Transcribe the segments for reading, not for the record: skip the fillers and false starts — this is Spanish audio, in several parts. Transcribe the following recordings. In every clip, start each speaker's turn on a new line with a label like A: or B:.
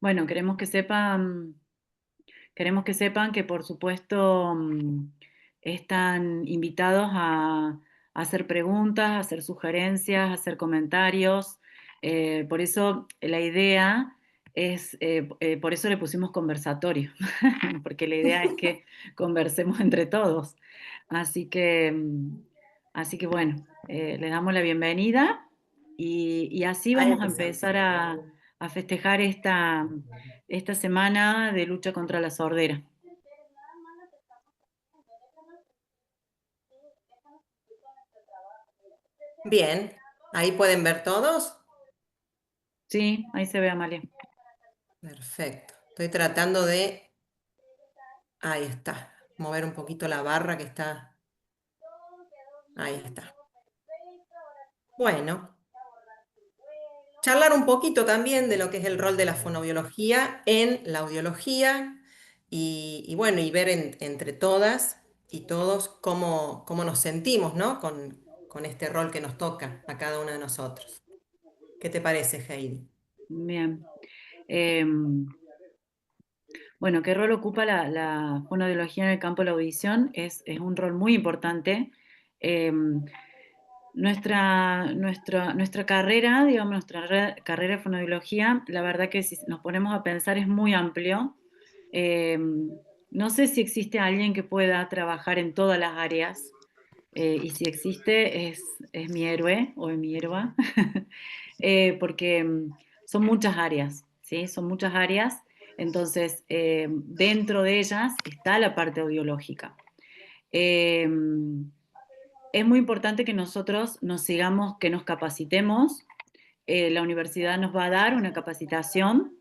A: Bueno, queremos que sepan que por supuesto están invitados a hacer preguntas, a hacer sugerencias, a hacer comentarios. Por eso la idea por eso le pusimos conversatorio, porque la idea es que conversemos entre todos. Así que, así que bueno, les damos la bienvenida y así
B: Ahí
A: vamos a
B: empezamos.
A: empezar a festejar esta semana de lucha contra la sordera.
B: Bien, ahí pueden ver todos.
A: Sí, ahí se ve Amalia.
B: Perfecto. Estoy tratando de, ahí está, mover un poquito la barra que está, ahí está. Bueno, charlar un poquito también de lo que es el rol de la fonoaudiología en la audiología y bueno, y ver entre todas y todos cómo nos sentimos, ¿no? Con este rol que nos toca a cada uno de nosotros. ¿Qué te parece, Heidi?
A: Bien. Em, bueno, ¿qué rol ocupa la fonoaudiología en el campo de la audición? Es un rol muy importante. Em, nuestra carrera, digamos, carrera de fonoaudiología, la verdad que si nos ponemos a pensar es muy amplio. No sé si existe alguien que pueda trabajar en todas las áreas, y si existe es mi héroe o es mi héroe, porque son muchas áreas, ¿sí? Son muchas áreas, entonces dentro de ellas está la parte audiológica. Eh, es muy importante que nosotros nos sigamos, que nos capacitemos. La universidad nos va a dar una capacitación,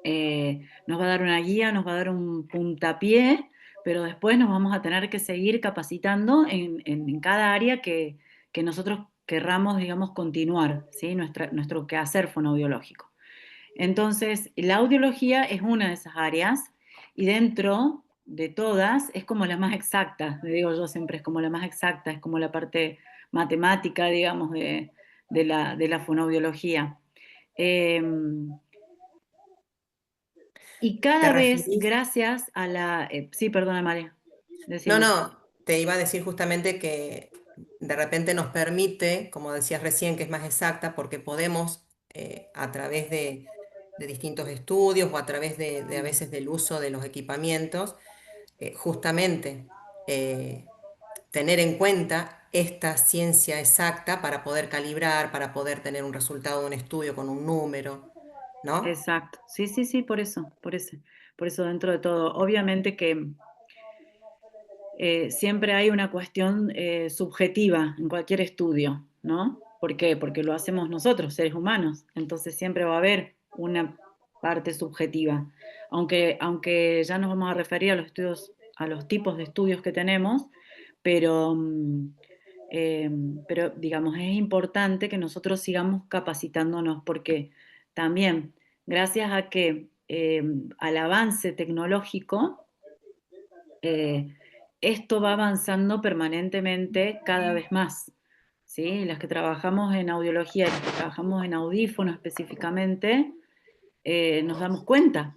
A: nos va a dar una guía, nos va a dar un puntapié, pero después nos vamos a tener que seguir capacitando en cada área que nosotros querramos, digamos, continuar, ¿sí? Nuestro quehacer fonoaudiológico. Entonces, la audiología es una de esas áreas y dentro de todas es como la más exacta, le digo yo siempre, es como la más exacta, es como la parte matemática, digamos, de la fonoaudiología. Eh, y
B: ¿Te
A: cada vez,
B: referís?
A: gracias a sí, perdona, María,
B: No,
A: decime.
B: no, te iba a decir justamente que de repente nos permite, como decías recién, que es más exacta, porque podemos, a través de distintos estudios o a través de a veces del uso de los equipamientos, justamente tener en cuenta esta ciencia exacta para poder calibrar, para poder tener un resultado de un estudio con un número, ¿no?
A: Exacto, sí, sí, sí, por eso dentro de todo. Obviamente que siempre hay una cuestión subjetiva en cualquier estudio, ¿no? ¿Por qué? Porque lo hacemos nosotros, seres humanos, entonces siempre va a haber una parte subjetiva. Aunque ya nos vamos a referir a los estudios, a los tipos de estudios que tenemos, pero, eh, pero digamos, es importante que nosotros sigamos capacitándonos porque también, gracias a que al avance tecnológico, eh, esto va avanzando permanentemente cada vez más, ¿sí? Las que trabajamos en audiología, las que trabajamos en audífonos específicamente, nos damos cuenta,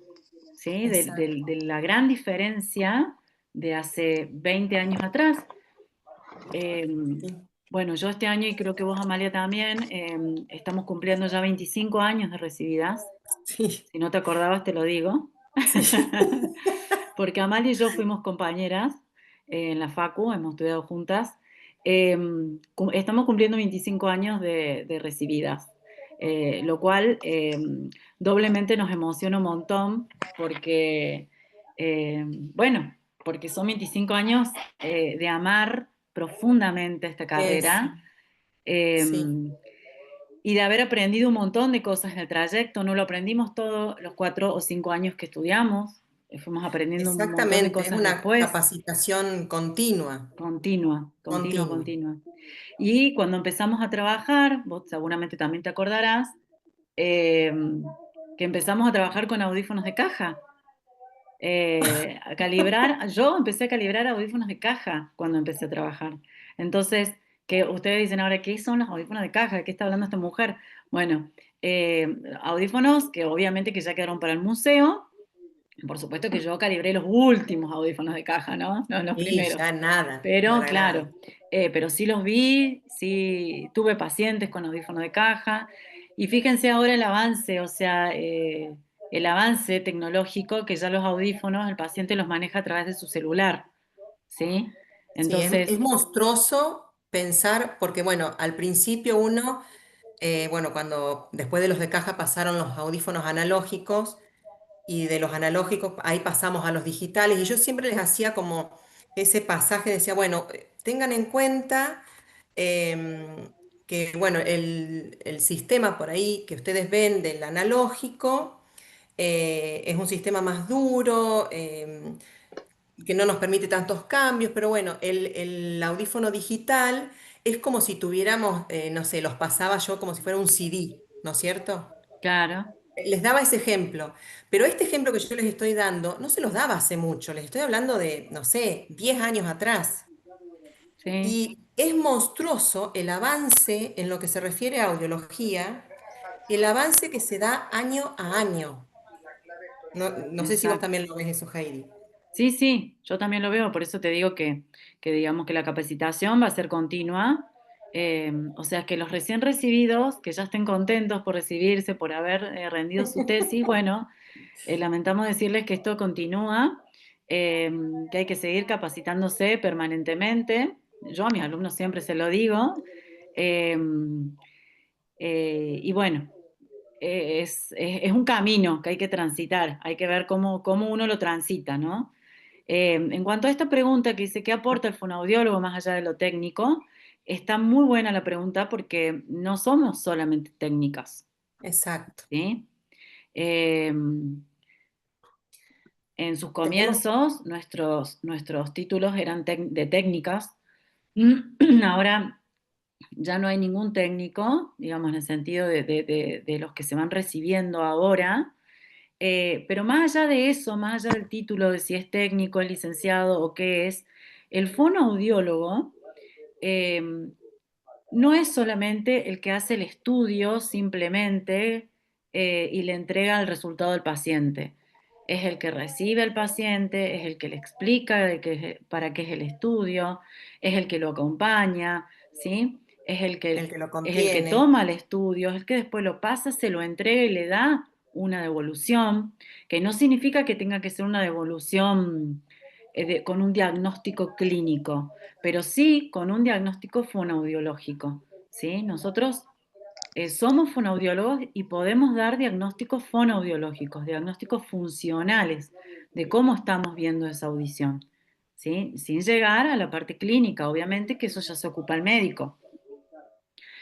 A: ¿sí?
B: Exacto.
A: De la gran diferencia de hace 20 años atrás. Eh,
B: Sí,
A: bueno, yo este año, y creo que vos, Amalia, también, estamos cumpliendo ya 25 años de recibidas.
B: sí,
A: Si no te acordabas, te lo digo.
B: sí.
A: Porque Amalia y yo fuimos compañeras en la Facu, hemos estudiado juntas. Eh, Estamos cumpliendo 25 años de recibidas, lo cual doblemente nos emociona un montón porque, bueno, porque son 25 años de amar profundamente esta
B: Eso,
A: carrera. eh,
B: sí.
A: y de haber aprendido un montón de cosas en el trayecto. No lo aprendimos todos los 4 o 5 años que estudiamos, fuimos aprendiendo un montón de
B: Exactamente, es
A: cosas
B: una
A: después,
B: capacitación continua,
A: continua, continua,
B: continua.
A: continua. Y cuando empezamos a trabajar, vos seguramente también te acordarás, eh, que empezamos a trabajar con audífonos de caja. Yo empecé a calibrar audífonos de caja cuando empecé a trabajar. Entonces, que ustedes dicen ahora, ¿qué son los audífonos de caja? ¿De qué está hablando esta mujer? Bueno, audífonos que obviamente que ya quedaron para el museo. Por supuesto que yo calibré los últimos audífonos de caja, ¿no? No los
B: Y
A: primeros.
B: ya nada,
A: Pero
B: para nada.
A: claro, pero sí los vi, sí tuve pacientes con audífonos de caja. Y fíjense ahora el avance, o sea, el avance tecnológico que ya los audífonos el paciente los maneja a través de su celular, ¿sí?
B: Sí, es
A: Entonces,
B: monstruoso pensar, porque bueno, al principio uno, bueno, cuando después de los de caja pasaron los audífonos analógicos y de los analógicos ahí pasamos a los digitales y yo siempre les hacía como ese pasaje, decía, bueno, tengan en cuenta que bueno, el sistema por ahí que ustedes ven del analógico es un sistema más duro. Que no nos permite tantos cambios, pero bueno, el audífono digital es como si tuviéramos, no sé, los pasaba yo como si fuera un CD, ¿no es cierto?
A: claro,
B: Les daba ese ejemplo, pero este ejemplo que yo les estoy dando no se los daba hace mucho, les estoy hablando de, no sé, 10 años atrás.
A: sí,
B: Y es monstruoso el avance en lo que se refiere a audiología, el avance que se da año a año. No, no sé si vos
A: exacto.
B: también lo ves eso, Heidi.
A: Sí, sí, yo también lo veo, por eso te digo que digamos que la capacitación va a ser continua. O sea, que los recién recibidos, que ya estén contentos por recibirse, por haber rendido su tesis, bueno, lamentamos decirles que esto continúa, eh, que hay que seguir capacitándose permanentemente. Yo a mis alumnos siempre se lo digo. eh, y bueno, es un camino que hay que transitar, hay que ver cómo uno lo transita, ¿no? En cuanto a esta pregunta que dice, ¿qué aporta el fonoaudiólogo más allá de lo técnico? Está muy buena la pregunta porque no somos solamente técnicas,
B: Exacto.
A: ¿sí? Eh, en sus
B: Tenemos,
A: comienzos, nuestros títulos eran de técnicas. Ahora ya no hay ningún técnico, digamos, en el sentido de los que se van recibiendo ahora. Pero más allá de eso, más allá del título de si es técnico, es licenciado o qué es, el fonoaudiólogo eh, no es solamente el que hace el estudio simplemente y le entrega el resultado al paciente. Es el que recibe al paciente, es el que le explica para qué es el estudio, es el que lo acompaña, ¿sí?
B: el que lo
A: Es el que
B: contiene.
A: toma el estudio, es el que después lo pasa, se lo entrega y le da una devolución, que no significa que tenga que ser una devolución con un diagnóstico clínico, pero sí con un diagnóstico fonoaudiológico, ¿sí? Nosotros somos fonoaudiólogos y podemos dar diagnósticos fonoaudiológicos, diagnósticos funcionales de cómo estamos viendo esa audición, ¿sí? Sin llegar a la parte clínica, obviamente que eso ya se ocupa el médico.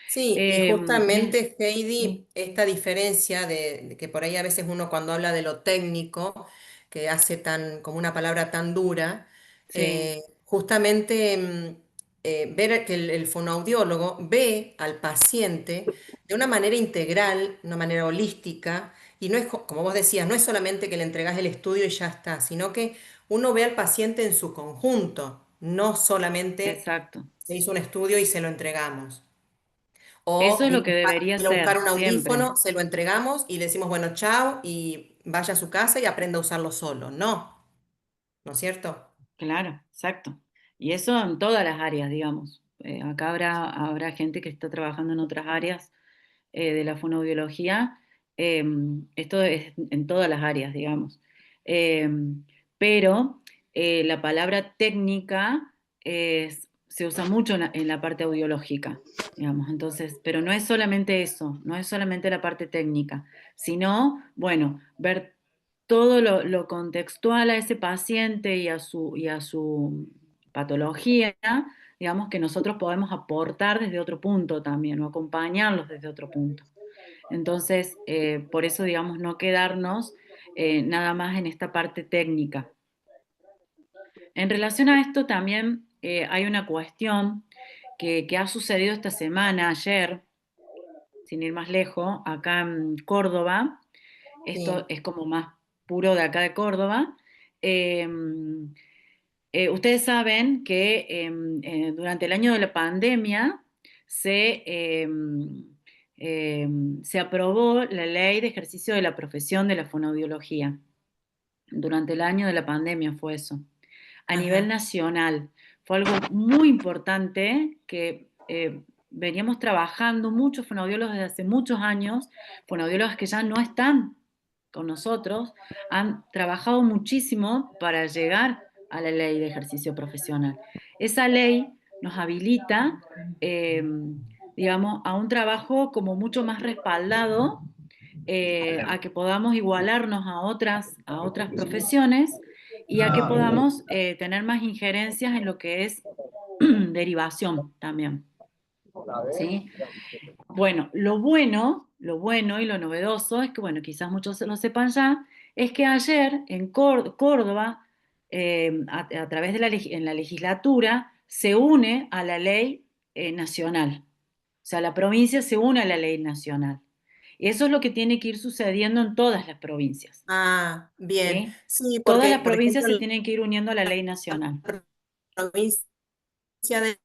B: Sí, y
A: Eh,
B: justamente,
A: sí,
B: Heidi, esta diferencia de que por ahí a veces uno cuando habla de lo técnico, que hace tan, como una palabra tan dura,
A: sí,
B: justamente ver que el fonoaudiólogo ve al paciente de una manera integral, una manera holística, y no es, como vos decías, no es solamente que le entregás el estudio y ya está, sino que uno ve al paciente en su conjunto, no solamente
A: exacto.
B: se hizo un estudio y se lo entregamos.
A: Eso
B: O
A: es lo
B: vino
A: que debería
B: a buscar
A: ser
B: un
A: siempre.
B: audífono, se lo entregamos y le decimos, bueno, chao y vaya a su casa y aprenda a usarlo solo. No, ¿no es cierto?
A: Claro, exacto. Y eso en todas las áreas, digamos. Acá habrá gente que está trabajando en otras áreas de la fonoaudiología. Esto es en todas las áreas, digamos. Eh, pero la palabra técnica se usa mucho en la parte audiológica, digamos. Entonces, pero no es solamente eso, no es solamente la parte técnica, sino, bueno, ver todo lo contextual a ese paciente y a su patología, digamos que nosotros podemos aportar desde otro punto también o acompañarlos desde otro punto. Entonces, por eso, digamos, no quedarnos nada más en esta parte técnica. En relación a esto también hay una cuestión que ha sucedido esta semana, ayer, sin ir más lejos, acá en Córdoba. Esto
B: Sí,
A: es como más puro de acá de Córdoba. Eh, Ustedes saben que durante el año de la pandemia se, se aprobó la ley de ejercicio de la profesión de la fonoaudiología. Durante el año de la pandemia fue eso. A nivel
B: Ajá.
A: nacional. Fue algo muy importante que veníamos trabajando muchos fonoaudiólogos desde hace muchos años, fonoaudiólogos que ya no están con nosotros, han trabajado muchísimo para llegar a la ley de ejercicio profesional. Esa ley nos habilita, eh, digamos, a un trabajo como mucho más respaldado, a que podamos igualarnos a otras profesiones y a que podamos tener más injerencias en lo que es derivación también, ¿sí? Bueno, lo bueno y lo novedoso es que, bueno, quizás muchos lo sepan ya, es que ayer en Córdoba, a través de en la legislatura, se une a la ley nacional. O sea, la provincia se une a la ley nacional. Y eso es lo que tiene que ir sucediendo en todas las provincias,
B: Ah, bien.
A: ¿sí?
B: Sí,
A: Todas
B: porque,
A: las
B: por
A: provincias
B: ejemplo,
A: se
B: en
A: tienen que ir uniendo a la ley nacional.
B: la provincia de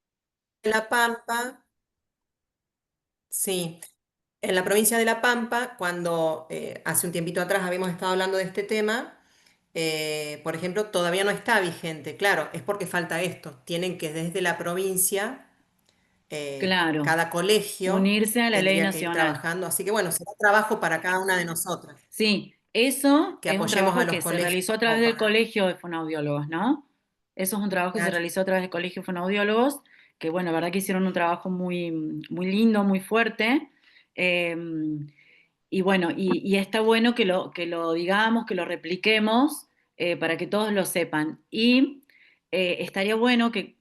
B: La Pampa, sí, en la provincia de La Pampa, cuando hace un tiempito atrás habíamos estado hablando de este tema, por ejemplo, todavía no está vigente. Claro, es porque falta esto. Tienen que desde la provincia,
A: Claro,
B: cada colegio
A: unirse a la ley
B: tendría que ir
A: nacional.
B: trabajando. Así que bueno, será trabajo para cada una de nosotras,
A: Sí, eso
B: que
A: es un
B: apoyemos a
A: trabajo
B: los
A: que se
B: colegios
A: realizó a través
B: como
A: del
B: para...
A: Colegio de Fonoaudiólogos, ¿no? Eso es un trabajo que se
B: Claro,
A: realizó a través del Colegio de Fonoaudiólogos, que bueno, la verdad que hicieron un trabajo muy, muy lindo, muy fuerte. Eh, y bueno, y está bueno que lo digamos, que lo repliquemos, para que todos lo sepan. Y estaría bueno que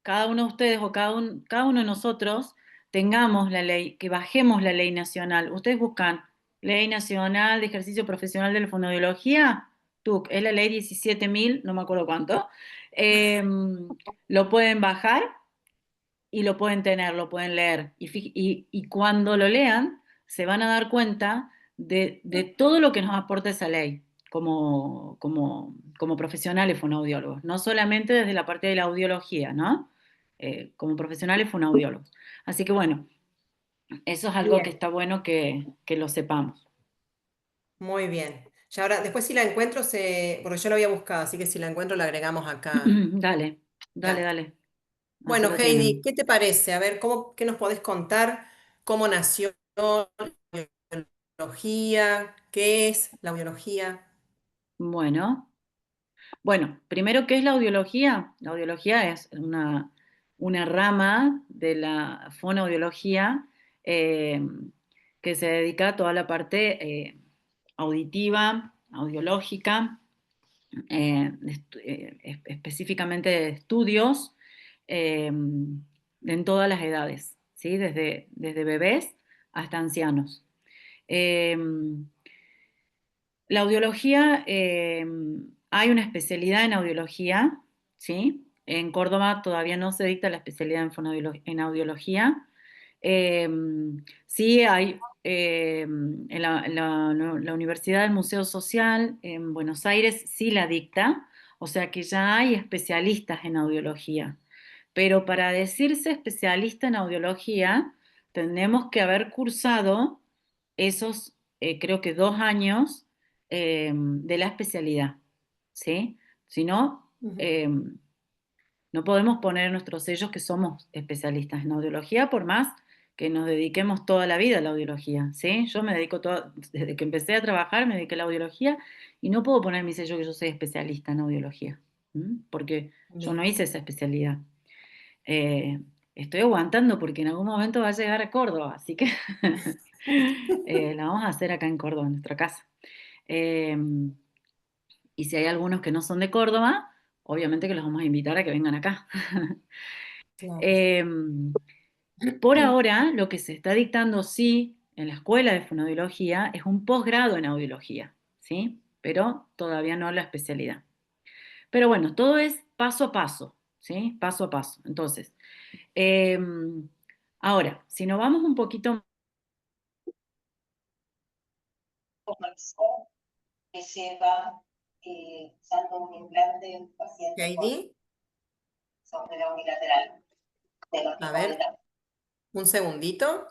A: cada uno de ustedes o cada uno de nosotros tengamos la ley, que bajemos la ley nacional. Ustedes buscan Ley Nacional de Ejercicio Profesional de la Fonoaudiología, TUC, es la ley 17.000, no me acuerdo cuánto. Eh, lo pueden bajar y lo pueden tener, lo pueden leer. Y cuando lo lean, se van a dar cuenta de todo lo que nos aporta esa ley como profesionales fonoaudiólogos, no solamente desde la parte de la audiología, ¿no? Como profesionales fonoaudiólogos. Así que bueno, eso es algo que
B: bien,
A: está bueno que lo sepamos.
B: muy bien. Ya ahora, después si la encuentro, porque yo la había buscado, así que si la encuentro la agregamos acá.
A: Dale, dale,
B: Ya.
A: dale. Así
B: Bueno,
A: lo
B: Heidi,
A: tienen.
B: ¿qué te parece? A ver, ¿qué nos podés contar? ¿Cómo nació la audiología? ¿Qué es la audiología?
A: Bueno. Bueno, primero, ¿qué es la audiología? La audiología es una rama de la fonoaudiología, eh, que se dedica a toda la parte auditiva, audiológica, específicamente de estudios, en todas las edades, ¿sí? Desde bebés hasta ancianos. Eh, la audiología, hay una especialidad en audiología, ¿sí? En Córdoba todavía no se dicta la especialidad en audiología. Eh, sí hay, la Universidad del Museo Social en Buenos Aires sí la dicta, o sea que ya hay especialistas en audiología. Pero para decirse especialista en audiología, tenemos que haber cursado esos, creo que 2 años, de la especialidad, ¿sí? Si no,
B: Ujú.
A: no podemos poner nuestros sellos que somos especialistas en audiología, por más que nos dediquemos toda la vida a la audiología, ¿sí? Yo me dedico desde que empecé a trabajar, me dediqué a la audiología y no puedo poner mi sello que yo soy especialista en audiología, porque yo no
B: Bien.
A: hice esa especialidad. Eh, Estoy aguantando porque en algún momento va a llegar a Córdoba, así que la vamos a hacer acá en Córdoba, en nuestra casa. Eh, y si hay algunos que no son de Córdoba, obviamente que los vamos a invitar a que vengan acá.
B: Claro.
A: Eh, por ahora, lo que se está dictando, sí, en la escuela de fonoaudiología es un posgrado en audiología, ¿sí? Pero todavía no la especialidad. Pero bueno, todo es paso a paso, ¿sí? Paso a paso. Entonces, eh, ahora, si nos vamos un poquito,
B: Heidi, a ver, un segundito.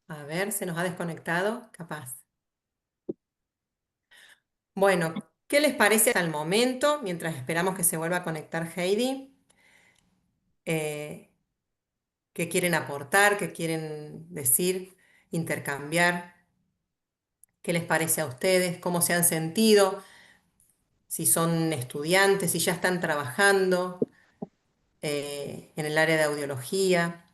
B: A ver, se nos ha desconectado, capaz. Bueno, ¿qué les parece hasta el momento, mientras esperamos que se vuelva a conectar Heidi? Eh, ¿Qué quieren aportar? ¿Qué quieren decir? Intercambiar. ¿Qué les parece a ustedes? ¿Cómo se han sentido? Si son estudiantes, si ya están trabajando en el área de audiología.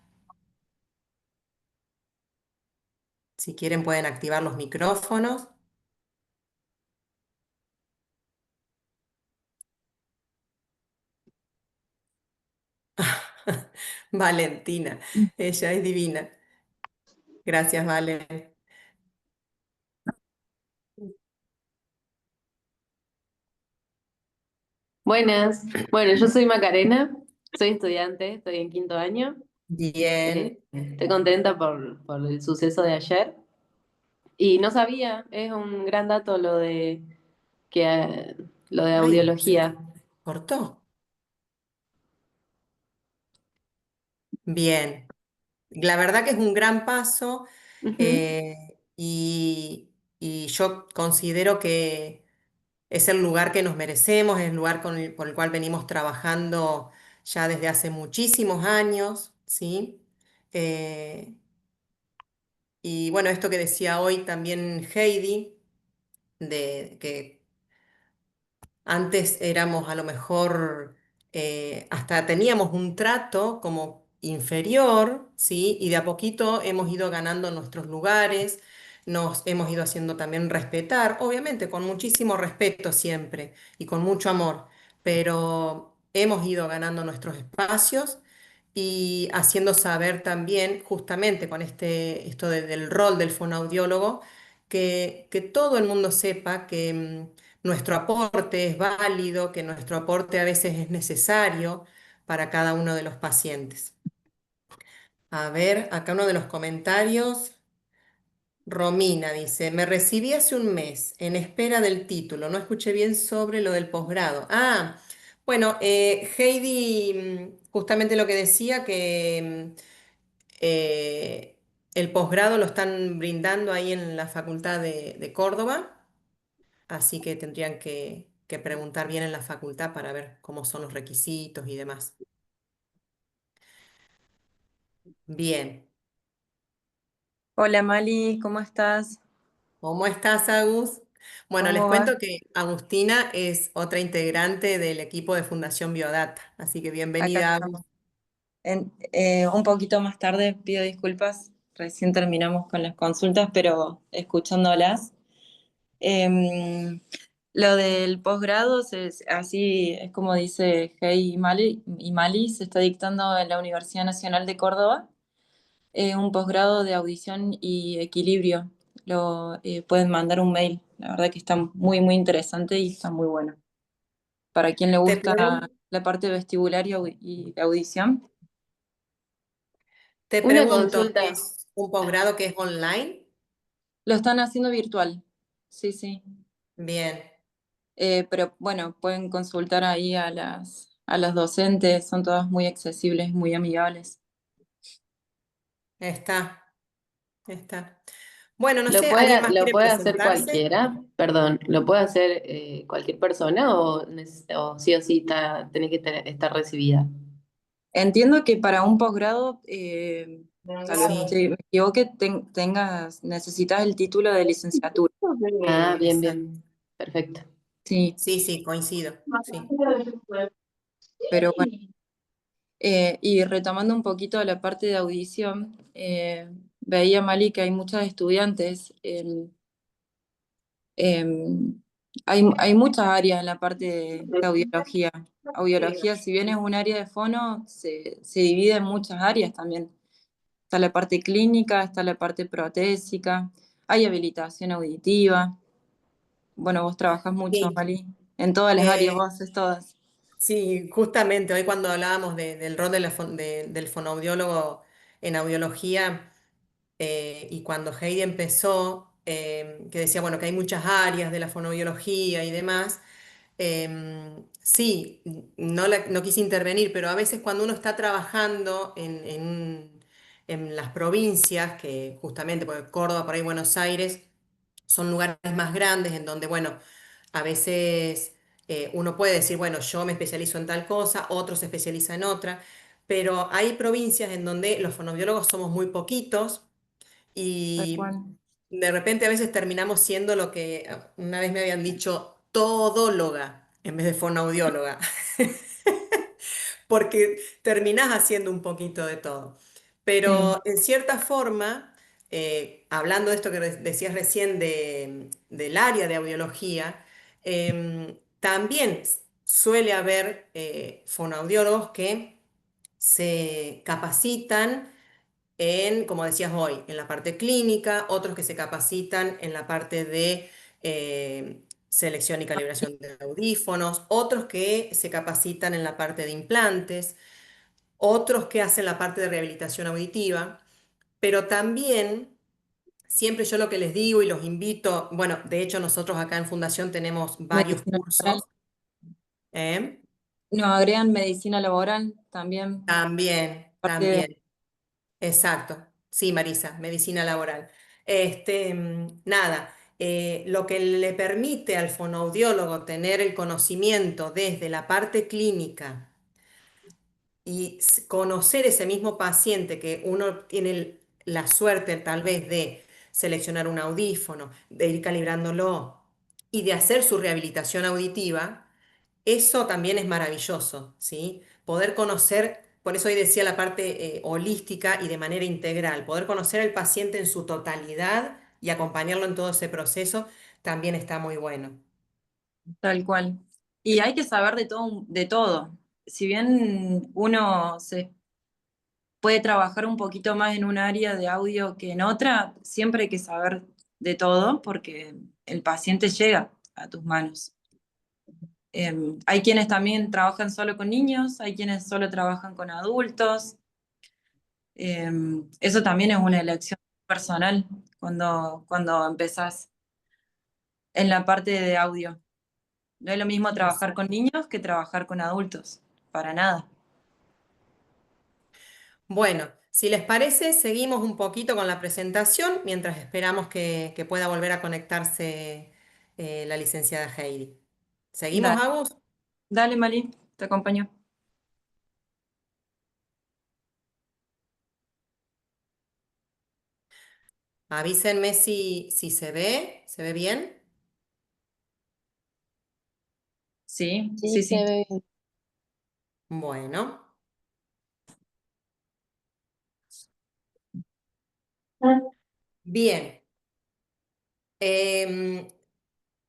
B: Si quieren pueden activar los micrófonos. Valentina, ella es divina. Gracias, Vale.
C: Buenas. Bueno, yo soy Macarena, soy estudiante, estoy en quinto año.
B: Bien.
C: Estoy contenta por el suceso de ayer. Y no sabía, es un gran dato que lo de
B: Ay, se
C: audiología.
B: cortó. Bien. La verdad que es un gran paso
C: Ujú.
B: y yo considero que es el lugar que nos merecemos, es el lugar por el cual venimos trabajando ya desde hace muchísimos años, ¿sí? Eh, y bueno, esto que decía hoy también Heidi, de que antes éramos a lo mejor, hasta teníamos un trato como inferior, ¿sí? Y de a poquito hemos ido ganando nuestros lugares, nos hemos ido haciendo también respetar, obviamente con muchísimo respeto siempre y con mucho amor, pero hemos ido ganando nuestros espacios y haciendo saber también, justamente con del rol del fonoaudiólogo, que todo el mundo sepa que nuestro aporte es válido, que nuestro aporte a veces es necesario para cada uno de los pacientes. A ver, acá uno de los comentarios. Romina dice, me recibí hace un mes en espera del título. No escuché bien sobre lo del posgrado. Ah, bueno, Heidi, justamente lo que decía, que el posgrado lo están brindando ahí en la Facultad de Córdoba, así que tendrían que preguntar bien en la facultad para ver cómo son los requisitos y demás. Bien.
D: Hola Mali, ¿cómo estás?
B: ¿Cómo estás, Agus? Bueno, les
D: ¿Cómo vas?
B: cuento que Agustina es otra integrante del equipo de Fundación Biodata, así que
D: Acá
B: bienvenida, Agus.
D: estamos. Un poquito más tarde, pido disculpas, recién terminamos con las consultas, pero escuchándolas. Em, lo del posgrado, así es como dice Hey y Mali, se está dictando en la Universidad Nacional de Córdoba, un posgrado de audición y equilibrio. Pueden mandar un mail, la verdad que está muy, muy interesante y está muy bueno. Para quien le
B: Te
D: gusta
B: pregun-
D: la parte vestibular y de audición.
B: Te
C: Una
B: pregunto,
C: consulta.
B: ¿es un posgrado que es online?
D: Lo están haciendo virtual, sí, sí.
B: Bien,
D: Pero bueno, pueden consultar ahí a las docentes, son todas muy accesibles, muy amigables.
B: está, está. Bueno, no sé, ¿alguien más
C: Lo
B: quiere
C: puede hacer
B: presentarse?
C: cualquiera? Perdón, ¿lo puede hacer cualquier persona o sí o sí tenés que estar recibida?
D: Entiendo que para un posgrado, tal vez
B: Sí,
D: si me equivoque, necesitas el título de licenciatura.
C: Ah, bien,
B: exacto.
C: bien. Perfecto.
D: Sí,
B: Sí, sí, coincido. Sí.
D: pero bueno. Y retomando un poquito la parte de audición, veía Mali que hay muchas estudiantes. Hay muchas áreas en la parte de audiología. Audiología, si bien es un área de fono, se divide en muchas áreas también. Está la parte clínica, está la parte protésica, hay habilitación auditiva. Bueno, vos trabajás mucho,
B: Sí.
D: Mali, en todas las áreas,
B: Eh,
D: vos haces todas.
B: Sí, justamente hoy cuando hablábamos del rol del fonoaudiólogo en audiología, y cuando Heidi empezó, que decía, bueno, que hay muchas áreas de la fonoaudiología y demás, sí, no quise intervenir, pero a veces cuando uno está trabajando en las provincias, que justamente, porque Córdoba, por ahí Buenos Aires, son lugares más grandes en donde, bueno, a veces uno puede decir, bueno, yo me especializo en tal cosa, otro se especializa en otra, pero hay provincias en donde los fonoaudiólogos somos muy poquitos
D: Tal
B: y
D: cual.
B: de repente a veces terminamos siendo lo que una vez me habían dicho todóloga en vez de fonoaudióloga, porque terminás haciendo un poquito de todo.
D: Sí,
B: Pero en cierta forma, hablando de esto que decías recién del área de audiología, también suele haber fonoaudiólogos que se capacitan en, como decías hoy, en la parte clínica, otros que se capacitan en la parte de selección y calibración de audífonos, otros que se capacitan en la parte de implantes, otros que hacen la parte de rehabilitación auditiva, pero también, siempre yo lo que les digo y los invito, bueno, de hecho nosotros acá en Fundación tenemos varios
D: medicina laboral.
B: cursos, ¿eh?
D: No, agregan medicina laboral también,
B: También,
D: parte
B: también. Exacto, sí, Marisa, medicina laboral. Nada, lo que le permite al fonoaudiólogo tener el conocimiento desde la parte clínica y conocer ese mismo paciente que uno tiene la suerte tal vez de seleccionar un audífono, de ir calibrándolo y de hacer su rehabilitación auditiva, eso también es maravilloso, ¿sí? Poder conocer, por eso hoy decía la parte holística y de manera integral, poder conocer al paciente en su totalidad y acompañarlo en todo ese proceso también está muy bueno.
D: tal cual. Y hay que saber de todo, de todo. Si bien uno se puede trabajar un poquito más en un área de audio que en otra, siempre hay que saber de todo porque el paciente llega a tus manos. Hay quienes también trabajan solo con niños, hay quienes solo trabajan con adultos. Eso también es una elección personal cuando empezás en la parte de audio. No es lo mismo trabajar con niños que trabajar con adultos, para nada.
B: Bueno, si les parece, seguimos un poquito con la presentación mientras esperamos que pueda volver a conectarse la licenciada Heidi. ¿Seguimos,
D: Dale,
B: Agus?
D: dale, Mali, te acompaño.
B: Avísenme si se ve bien.
D: Sí,
C: Sí,
D: sí,
C: se
D: sí.
C: ve bien.
B: Bueno, bien. Em,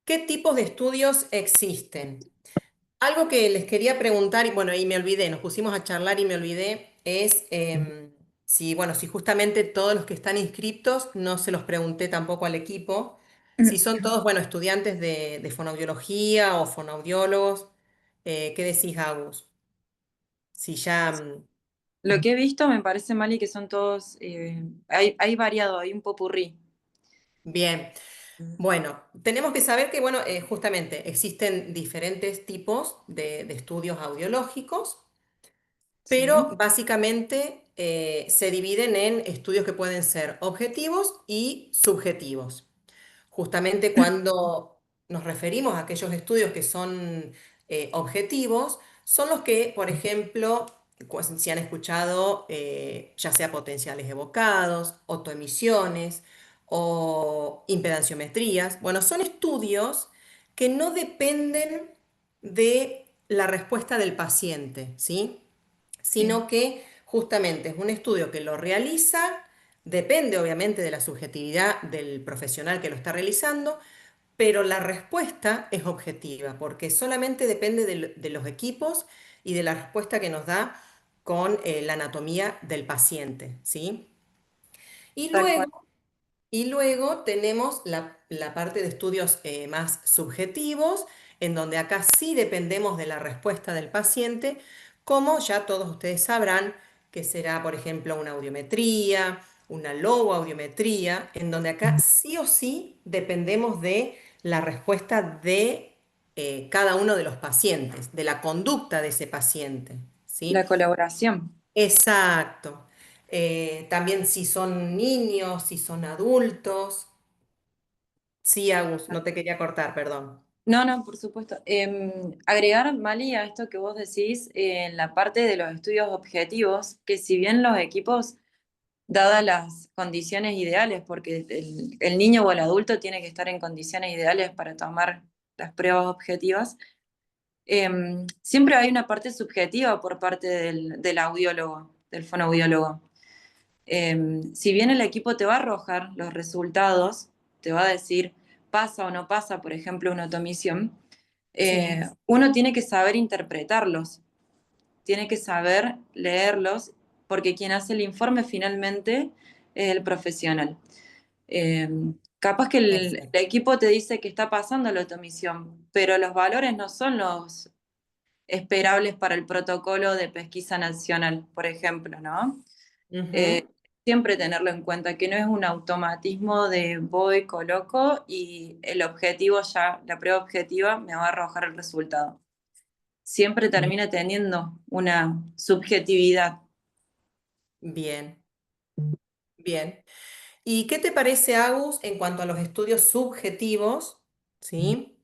B: ¿Qué tipos de estudios existen? Algo que les quería preguntar, y bueno, y me olvidé, nos pusimos a charlar y me olvidé, es si, bueno, si justamente todos los que están inscriptos, no se los pregunté tampoco al equipo, si son todos, bueno, estudiantes de fonoaudiología o fonoaudiólogos, ¿qué decís, Agus? Si ya,
D: Lo que he visto me parece, Mali, que son todos, hay variado, hay un popurrí.
B: bien. Bueno, tenemos que saber que, bueno, justamente existen diferentes tipos de estudios audiológicos. Pero
D: Sí,
B: básicamente se dividen en estudios que pueden ser objetivos y subjetivos. Justamente cuando nos referimos a aquellos estudios que son objetivos, son los que, por ejemplo, si han escuchado, ya sea potenciales evocados, autoemisiones o impedanciometrías. Bueno, son estudios que no dependen de la respuesta del paciente, ¿sí?
D: sí,
B: Sino que justamente es un estudio que lo realiza, depende obviamente de la subjetividad del profesional que lo está realizando, pero la respuesta es objetiva, porque solamente depende de los equipos y de la respuesta que nos da con la anatomía del paciente, ¿sí? Y
D: tal cual.
B: luego y luego tenemos la parte de estudios más subjetivos, en donde acá sí dependemos de la respuesta del paciente, como ya todos ustedes sabrán que será, por ejemplo, una audiometría, una logoaudiometría, en donde acá sí o sí dependemos de la respuesta de cada uno de los pacientes, de la conducta de ese paciente,
D: La
B: ¿sí?
D: colaboración.
B: Exacto. También si son niños, si son adultos. Sí, Agus, no te quería cortar, perdón.
D: No, no, por supuesto. Agregar, Mali, a esto que vos decís, en la parte de los estudios objetivos, que si bien los equipos, dadas las condiciones ideales, porque el niño o el adulto tiene que estar en condiciones ideales para tomar las pruebas objetivas, siempre hay una parte subjetiva por parte del audiólogo, del fonoaudiólogo. Si bien el equipo te va a arrojar los resultados, te va a decir pasa o no pasa, por ejemplo, una automisión,
B: Sí.
D: uno tiene que saber interpretarlos, tiene que saber leerlos, porque quien hace el informe finalmente es el profesional. Eh, Capaz que el
B: Perfecto.
D: equipo te dice que está pasando la automisión, pero los valores no son los esperables para el protocolo de pesquisa nacional, por ejemplo, ¿no? Eh,
B: Ujú.
D: Siempre tenerlo en cuenta, que no es un automatismo de voy, coloco y el objetivo ya, la prueba objetiva me va a arrojar el resultado. Siempre termina teniendo una subjetividad.
B: Bien, bien. ¿Y qué te parece, Agus, en cuanto a los estudios subjetivos? ¿Sí?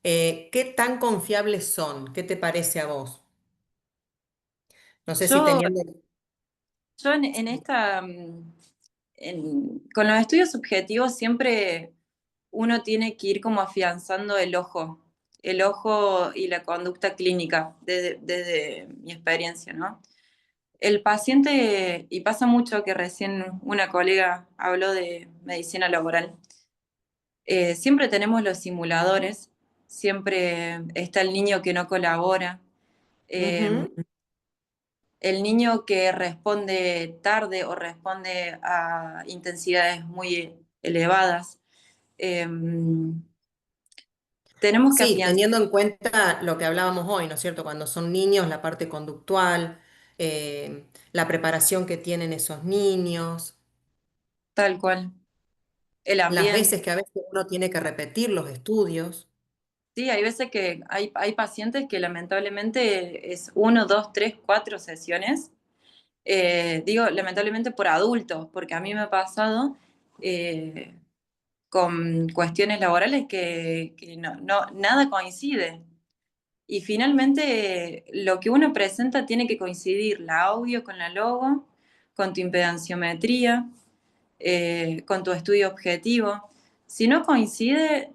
B: ¿Qué tan confiables son? ¿Qué te parece a vos? No sé si
D: Yo,
B: teniendo...
D: yo en esta, con los estudios subjetivos siempre uno tiene que ir como afianzando el ojo y la conducta clínica desde mi experiencia, ¿no? El paciente, y pasa mucho que recién una colega habló de medicina laboral, siempre tenemos los simuladores, siempre está el niño que no colabora, eh,
B: Ujú.
D: el niño que responde tarde o responde a intensidades muy elevadas. Eh, Tenemos que
B: Sí,
D: afianzar
B: teniendo en cuenta lo que hablábamos hoy, ¿no es cierto? Cuando son niños, la parte conductual, la preparación que tienen esos niños,
D: tal cual el
B: las
D: ambiente.
B: veces que a veces uno tiene que repetir los estudios.
D: Sí, hay veces que hay pacientes que lamentablemente es uno, dos, tres, cuatro sesiones. Digo, lamentablemente por adultos, porque a mí me ha pasado eh, con cuestiones laborales que nada coincide. Y finalmente lo que uno presenta tiene que coincidir la audio con la logo, con tu impedanciometría, con tu estudio objetivo. Si no coincide,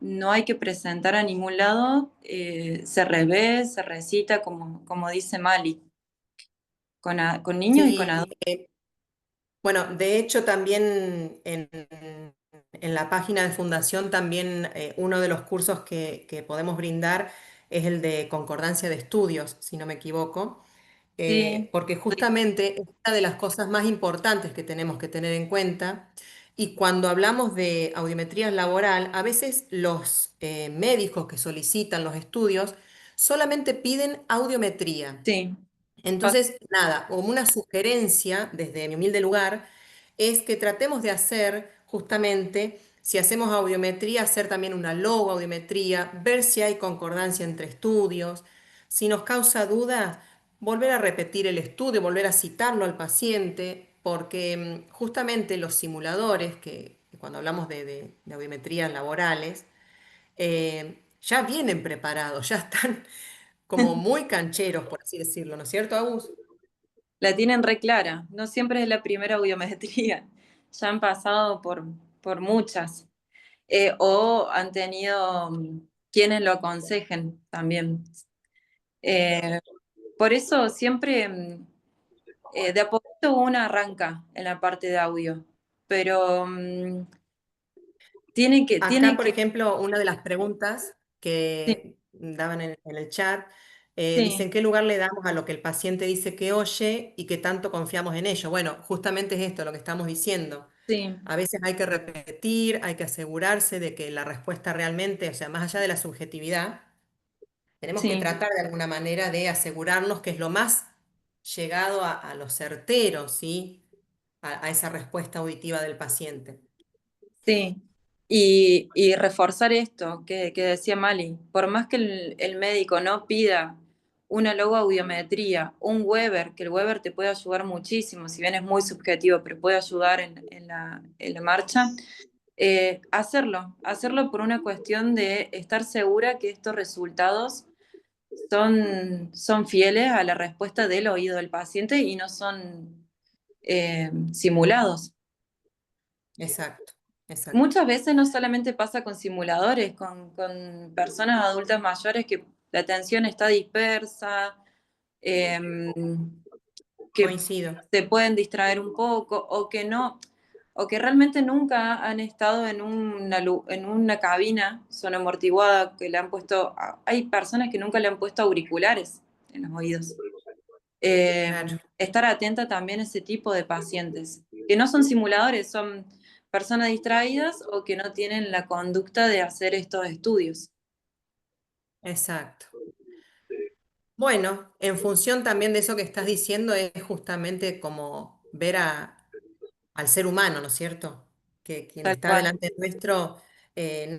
D: no hay que presentar a ningún lado, se revé, se recita, como dice Mali, con niños y con
B: Sí,
D: adultos.
B: bueno, de hecho también en la página de Fundación también uno de los cursos que podemos brindar es el de concordancia de estudios, si no me equivoco,
D: Sí,
B: porque justamente es una de las cosas más importantes que tenemos que tener en cuenta. Y cuando hablamos de audiometría laboral, a veces los médicos que solicitan los estudios solamente piden audiometría.
D: sí,
B: Entonces, nada, como una sugerencia desde mi humilde lugar, es que tratemos de hacer justamente, si hacemos audiometría, hacer también una logoaudiometría, ver si hay concordancia entre estudios. Si nos causa duda, volver a repetir el estudio, volver a citarlo al paciente, porque justamente los simuladores, que cuando hablamos de audiometrías laborales, ya vienen preparados, ya están como muy cancheros, por así decirlo, ¿no es cierto, Agus?
D: la tienen re clara. No siempre es la primera audiometría. Ya han pasado por muchas. O han tenido quienes lo aconsejen también. Eh, por eso siempre de a poquito uno arranca en la parte de audio, pero
B: Acá,
D: tiene
B: por
D: que,
B: ejemplo, una de las preguntas
D: sí,
B: que daban en el chat dice,
D: sí,
B: ¿en qué lugar le damos a lo que el paciente dice que oye y que tanto confiamos en ello? Bueno, justamente es esto lo que estamos diciendo.
D: sí,
B: A veces hay que repetir, hay que asegurarse de que la respuesta realmente, o sea, más allá de la subjetividad, tenemos que
D: sí,
B: tratar de alguna manera de asegurarnos que es lo más llegado a lo certero, ¿sí? a esa respuesta auditiva del paciente.
D: Sí, y reforzar esto que decía Mali, por más que el médico no pida una logoaudiometría, un Weber, que el Weber te puede ayudar muchísimo, si bien es muy subjetivo, pero puede ayudar en la marcha, hacerlo por una cuestión de estar segura que estos resultados son fieles a la respuesta del oído del paciente y no son simulados.
B: Exacto, exacto.
D: Muchas veces no solamente pasa con simuladores, con personas adultas mayores que la atención está dispersa, que
B: Coincido.
D: se pueden distraer un poco o que realmente nunca han estado en una cabina sonoamortiguada que le han puesto, hay personas que nunca le han puesto auriculares en los oídos.
B: Claro.
D: Estar atenta también a ese tipo de pacientes, que no son simuladores, son personas distraídas o que no tienen la conducta de hacer estos estudios.
B: Exacto. Bueno, en función también de eso que estás diciendo, es justamente como ver al ser humano, ¿no es cierto? Que quien
D: Tal
B: está
D: cual.
B: delante nuestro,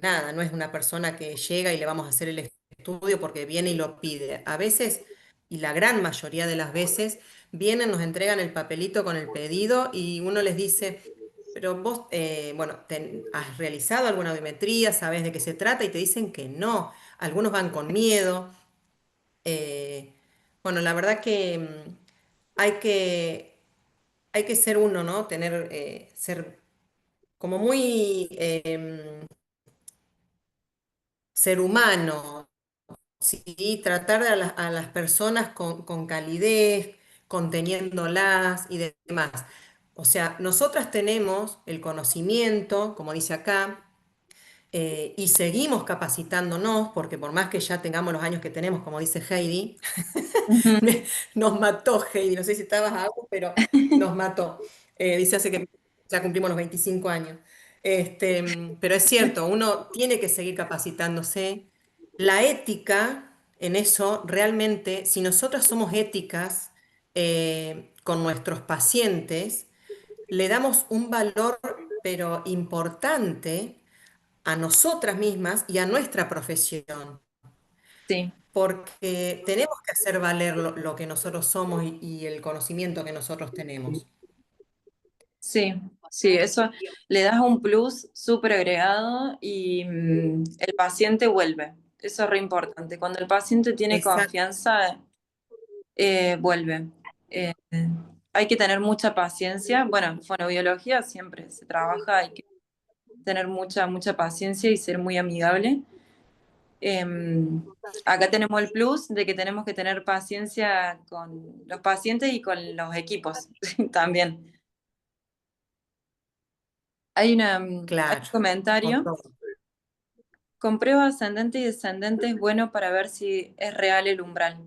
B: nada, no es una persona que llega y le vamos a hacer el estudio porque viene y lo pide. A veces, y la gran mayoría de las veces, vienen, nos entregan el papelito con el pedido y uno les dice, pero vos, bueno, ¿has realizado alguna audiometría? ¿Sabés de qué se trata? Y te dicen que no. Algunos van con miedo. Eh, bueno, la verdad que hay que, hay que ser uno, ¿no? Ser como muy ser humano, ¿sí? Tratar a las personas con calidez, conteniéndolas y demás. O sea, nosotras tenemos el conocimiento, como dice acá, y seguimos capacitándonos, porque por más que ya tengamos los años que tenemos, como dice Heidi,
D: Ujú.
B: nos mató Heidi, no sé si estabas algo, pero nos mató. Dice hace que ya cumplimos los 25 años. Pero es cierto, uno tiene que seguir capacitándose. La ética en eso, realmente, si nosotras somos éticas con nuestros pacientes, le damos un valor, pero importante, a nosotras mismas y a nuestra profesión
D: Sí,
B: porque tenemos que hacer valer lo que nosotros somos y el conocimiento que nosotros tenemos.
D: sí, sí, eso le das un plus súper agregado y el paciente vuelve. Eso es re importante. Cuando el paciente tiene
B: Exacto,
D: confianza, vuelve. Eh, hay que tener mucha paciencia. Bueno, en fonobiología siempre se trabaja, hay que tener mucha paciencia y ser muy amigable. Acá tenemos el plus de que tenemos que tener paciencia con los pacientes y con los equipos también. Hay un
B: claro, con
D: comentario.
B: todo.
D: Con prueba ascendente y descendente es bueno para ver si es real el umbral.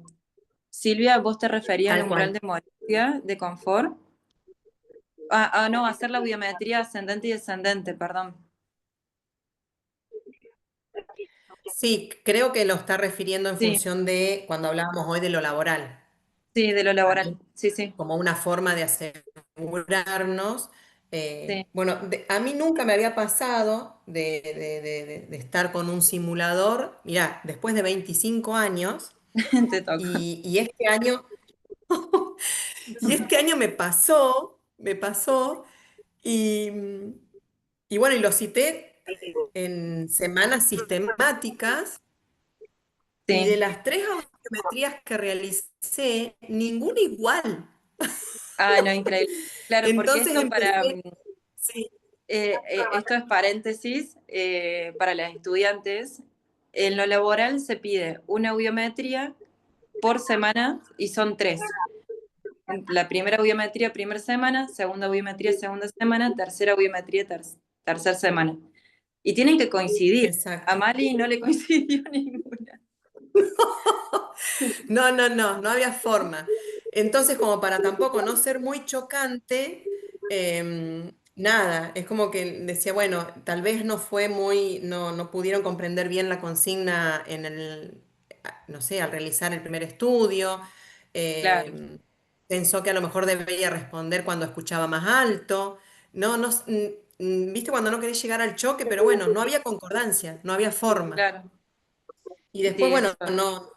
D: Silvia, ¿vos te referías al
B: Tal
D: umbral
B: cual.
D: de molestia, de confort? No, hacer la biometría ascendente y descendente, perdón.
B: Sí, creo que lo está refiriendo en
D: Sí,
B: función de cuando hablábamos hoy de lo laboral,
D: sí, de lo laboral. Sí, sí,
B: como una forma de asegurarnos.
D: sí,
B: Bueno, a mí nunca me había pasado de estar con un simulador, mirá, después de 25 años,
D: te toco.
B: y este año, y este año me pasó, y, y bueno, y lo cité en semanas sistemáticas, y de
D: Sí.
B: las tres audiometrías que realicé, ninguna igual.
D: Ah, no, increíble. Claro, porque
B: Entonces
D: esto
B: empecé, sí,
D: esto es paréntesis para las estudiantes. En lo laboral se pide una audiometría por semana y son tres. La primera biometría, primera semana, segunda biometría, segunda semana, tercera biometría, tercera semana. Y tienen que coincidir. A
B: exacto.
D: Mali no le coincidió ninguna.
B: No, no, no, no había forma. Entonces, como para tampoco no ser muy chocante, nada, es como que decía, bueno, tal vez no fue muy, no pudieron comprender bien la consigna en el, no sé, al realizar el primer estudio.
D: Claro,
B: em, pensó que a lo mejor debería responder cuando escuchaba más alto. No, no, viste cuando no querés llegar al choque, pero bueno, no había concordancia, no había forma.
D: Claro,
B: Y después,
D: sí,
B: bueno,
D: eso.
B: no,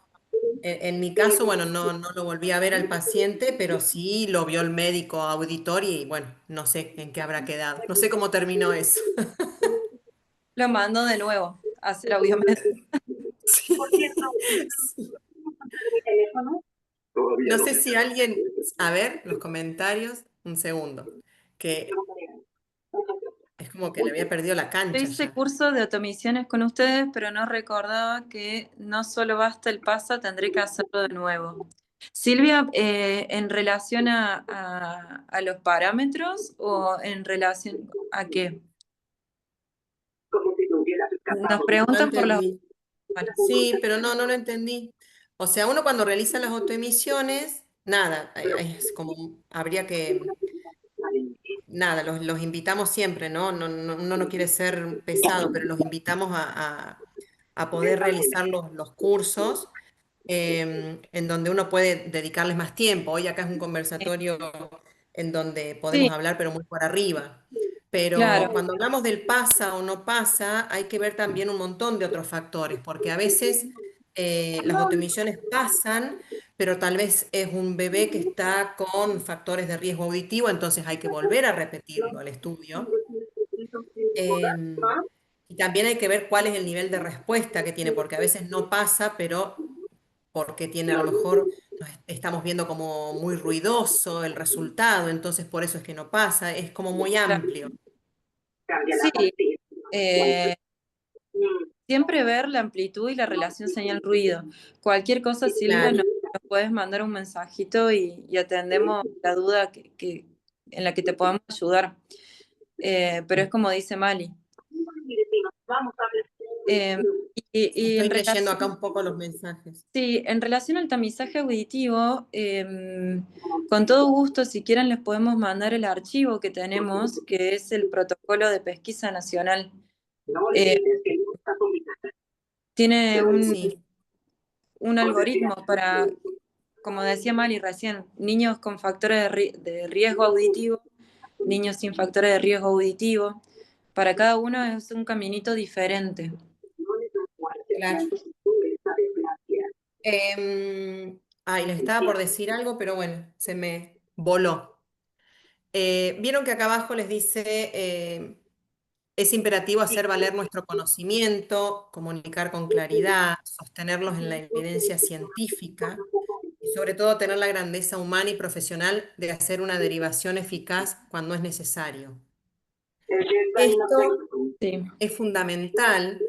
B: en mi caso, bueno, no lo volví a ver al paciente, pero sí lo vio el médico auditor y bueno, no sé en qué habrá quedado. No sé cómo terminó eso.
D: Lo mando de nuevo a hacer audiometría.
B: Sí. No sé si alguien, a ver, los comentarios, un segundo, que es como que le había perdido la
D: Yo
B: cancha
D: hice
B: ya.
D: curso de automisiones con ustedes, pero no recordaba que no solo basta el pasa, tendré que hacerlo de nuevo. Silvia, ¿en relación a los parámetros o en relación a qué? Nos
B: No
D: preguntan por las...
B: entendí. Sí, pero no lo entendí. O sea, uno cuando realiza las autoemisiones, nada, es como, habría que, nada, los invitamos siempre, ¿no? Uno no quiere ser pesado, pero los invitamos a poder realizar los cursos en donde uno puede dedicarles más tiempo. Hoy acá es un conversatorio en donde
D: Sí,
B: podemos hablar, pero muy por arriba. Pero
D: claro,
B: cuando hablamos del pasa o no pasa, hay que ver también un montón de otros factores, porque a veces las autoemisiones pasan, pero tal vez es un bebé que está con factores de riesgo auditivo, entonces hay que volver a repetirlo al estudio. Em, y también hay que ver cuál es el nivel de respuesta que tiene, porque a veces no pasa, pero porque tiene a lo mejor, estamos viendo como muy ruidoso el resultado, entonces por eso es que no pasa, es como muy
D: claro.
B: amplio.
D: Sí, eh, siempre ver la amplitud y la relación señal-ruido. Cualquier cosa, Silvia,
B: Claro,
D: nos puedes mandar un mensajito y atendemos la duda en la que te podamos ayudar. Pero es como dice Mali. Eh, y en
B: estoy leyendo acá
D: relación,
B: un poco los mensajes.
D: sí, en relación al tamizaje auditivo, con todo gusto, si quieren, les podemos mandar el archivo que tenemos, que es el protocolo de pesquisa nacional. Eh, tiene
B: Sí,
D: un algoritmo para, como decía Mali recién, niños con factores de riesgo auditivo, niños sin factores de riesgo auditivo. Para cada uno es un caminito diferente.
B: claro. Ay, les estaba por decir algo, pero bueno, se me voló. Vieron que acá abajo les dice, es imperativo hacer valer nuestro conocimiento, comunicar con claridad, sostenerlos en la evidencia científica y sobre todo tener la grandeza humana y profesional de hacer una derivación eficaz cuando es necesario. Esto
D: Sí,
B: es fundamental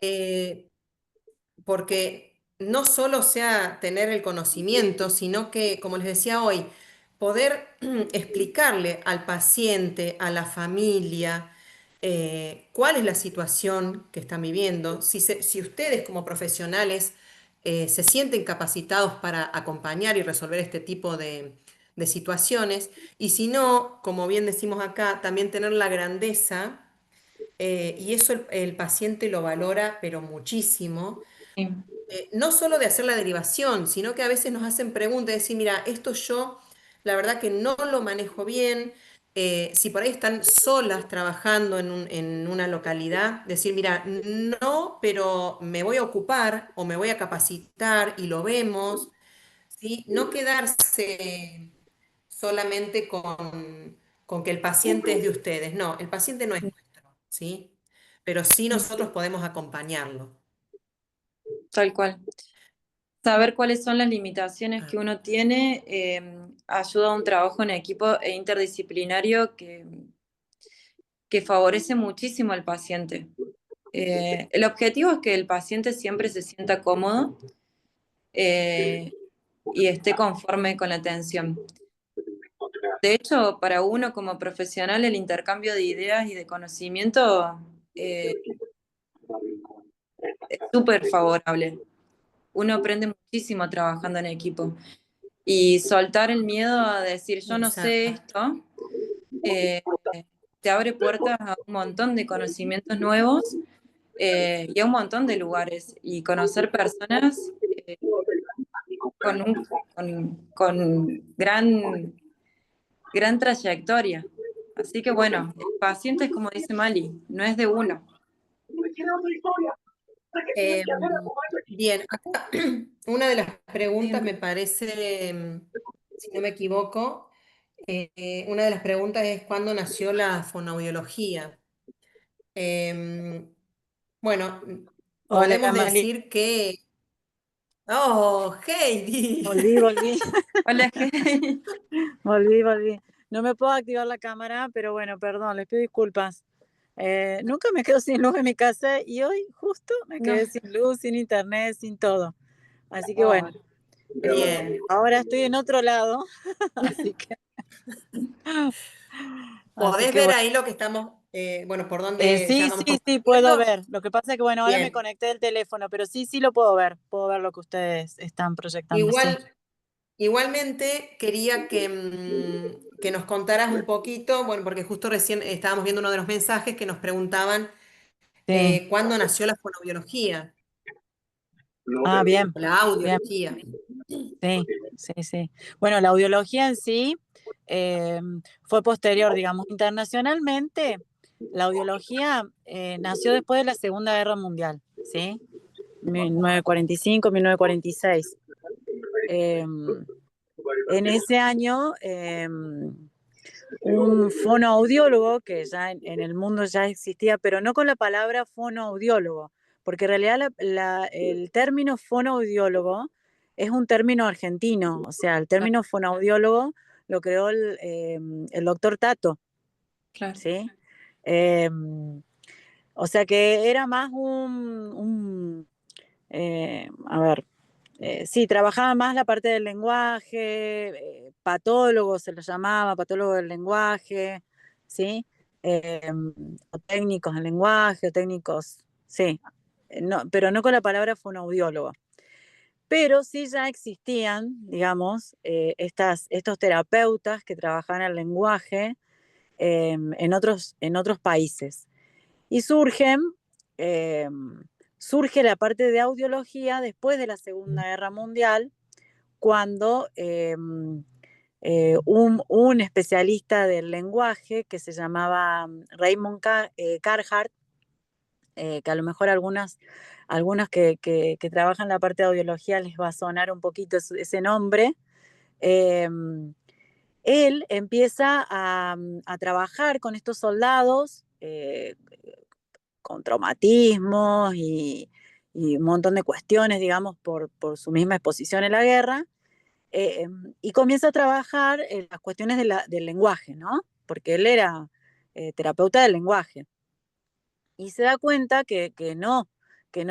B: eh, porque no solo sea tener el conocimiento, sino que, como les decía hoy, poder explicarle al paciente, a la familia, cuál es la situación que están viviendo, si ustedes como profesionales se sienten capacitados para acompañar y resolver este tipo de situaciones, y si no, como bien decimos acá, también tener la grandeza, y eso el paciente lo valora, pero muchísimo
D: sí,
B: no solo de hacer la derivación, sino que a veces nos hacen preguntas, decir, mira, esto yo la verdad que no lo manejo bien. Si por ahí están solas trabajando en una localidad, decir, mira, no, pero me voy a ocupar o me voy a capacitar y lo vemos, ¿sí? No quedarse solamente con que el paciente es de ustedes, no, el paciente no es nuestro, ¿sí? Pero sí nosotros podemos acompañarlo.
D: tal cual. Saber cuáles son las limitaciones
B: Ah,
D: que uno tiene ayuda a un trabajo en equipo e interdisciplinario que favorece muchísimo al paciente. El objetivo es que el paciente siempre se sienta cómodo eh, y esté conforme con la atención. De hecho, para uno como profesional, el intercambio de ideas y de conocimiento eh, es súper favorable. Uno aprende muchísimo trabajando en equipo. Y soltar el miedo a decir yo no sé
B: exacto.
D: esto, eh, te abre puertas a un montón de conocimientos nuevos y a un montón de lugares. Y conocer personas con gran trayectoria. Así que bueno, el paciente es como dice Mali, no es de uno.
B: Eh, Bien, acá una de las preguntas
D: Sí.
B: me parece, si no me equivoco, una de las preguntas es ¿cuándo nació la fonoaudiología? Bueno,
E: Hola,
B: podemos
E: Mali.
B: decir que... ¡Oh, Heidi!
E: Volví.
D: Hola, Heidi.
E: Volví. No me puedo activar la cámara, pero bueno, perdón, les pido disculpas. Nunca me quedo sin luz en mi casa y hoy justo me
D: No.
E: quedé sin luz, sin internet, sin todo. Así que
D: Oh,
E: bueno,
B: Bien.
E: ahora estoy en otro lado, así que, así
B: ¿Podés
E: que
B: ver
E: bueno.
B: ahí lo que estamos, bueno, por dónde ya
E: Sí,
B: vamos
E: sí, puedo
B: compartiendo?
E: ver. Lo que pasa es que bueno, ahora me
B: Bien.
E: conecté del teléfono, pero sí lo puedo ver lo que ustedes están proyectando, sí.
B: Igualmente quería que nos contaras un poquito, bueno, porque justo recién estábamos viendo uno de los mensajes que nos preguntaban
E: Sí.
B: cuándo nació la fonoaudiología
E: Ah, bien,
B: o la
E: bien.
B: audiología.
E: Sí. Bueno, la audiología en sí fue posterior, digamos, internacionalmente. La audiología nació después de la Segunda Guerra Mundial, ¿sí? 1945, 1946. Eh, en ese año, un fonoaudiólogo, que ya en el mundo ya existía, pero no con la palabra fonoaudiólogo, porque en realidad el término fonoaudiólogo es un término argentino, o sea, el
D: claro,
E: término fonoaudiólogo lo creó el doctor Tato,
D: claro.
E: ¿sí? Eh, o sea que era más a ver, sí, trabajaba más la parte del lenguaje, patólogo se lo llamaba, patólogo del lenguaje, ¿sí? O técnicos del lenguaje, o técnicos, sí, no, pero no con la palabra fonoaudiólogo. Pero sí ya existían, digamos, estos terapeutas que trabajaban el lenguaje en otros países. Y eh, surge la parte de audiología después de la Segunda Guerra Mundial, cuando un especialista del lenguaje que se llamaba Raymond Carhart, que a lo mejor algunos que trabajan la parte de audiología les va a sonar un poquito ese nombre, eh, él empieza a trabajar con estos soldados con traumatismos y un montón de cuestiones, digamos, por su misma exposición en la guerra, y comienza a trabajar en las cuestiones del lenguaje, ¿no? Porque él era terapeuta del lenguaje. Y se da cuenta que no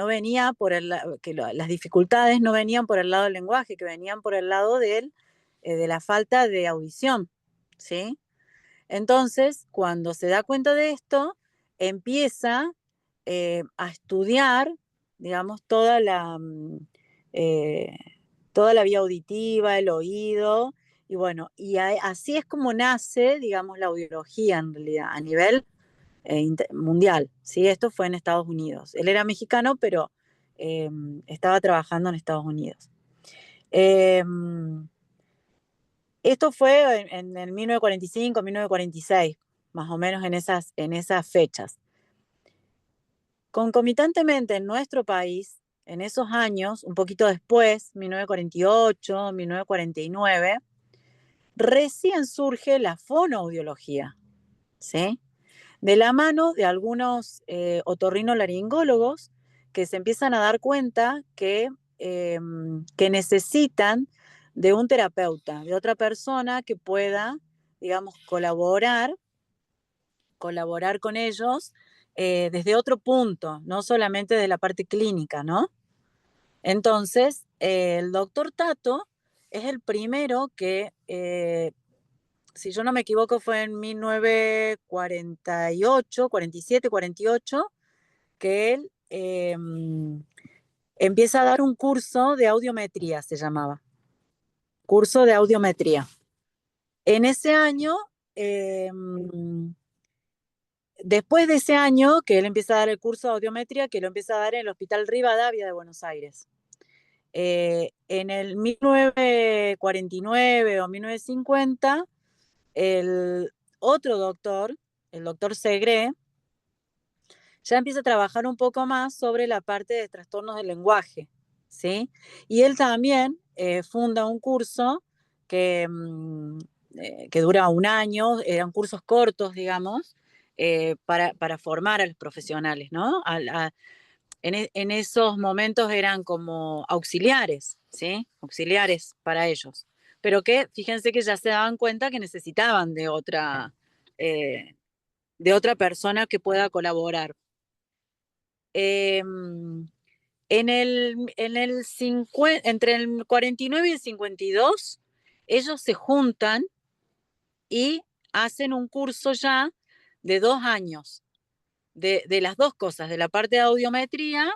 E: venía por las dificultades no venían por el lado del lenguaje, que venían por el lado de la falta de audición, ¿sí? Entonces, cuando se da cuenta de esto, empieza a estudiar, digamos, eh, toda la vía auditiva, el oído, y bueno, así es como nace, digamos, la audiología en realidad, a nivel mundial, ¿sí? Esto fue en Estados Unidos. Él era mexicano, pero eh, estaba trabajando en Estados Unidos. Eh, Esto fue en el 1945, 1946, más o menos en esas fechas. Concomitantemente en nuestro país, en esos años, un poquito después, 1948, 1949, recién surge la fonoaudiología, ¿sí? De la mano de algunos otorrinolaringólogos que se empiezan a dar cuenta que necesitan de un terapeuta, de otra persona que pueda, digamos, colaborar con ellos desde otro punto, no solamente de la parte clínica, ¿no? Entonces, el doctor Tato es el primero que, si yo no me equivoco, fue en 1948, 47, 48, que él empieza a dar un curso de audiometría, se llamaba, curso de audiometría. En ese año, eh, después de ese año que él empieza a dar el curso de audiometría, que lo empieza a dar en el Hospital Rivadavia de Buenos Aires. En el 1949 o 1950, el otro doctor, el doctor Segre, ya empieza a trabajar un poco más sobre la parte de trastornos del lenguaje, ¿sí? Y él también funda un curso que, que dura un año, eran cursos cortos, digamos, para formar a los profesionales, ¿no? En esos momentos eran como auxiliares, ¿sí? Auxiliares para ellos. Pero que fíjense que ya se daban cuenta que necesitaban de otra persona que pueda colaborar. Entre el 49 y el 52, ellos se juntan y hacen un curso ya de 2 años, de las dos cosas, de la parte de audiometría,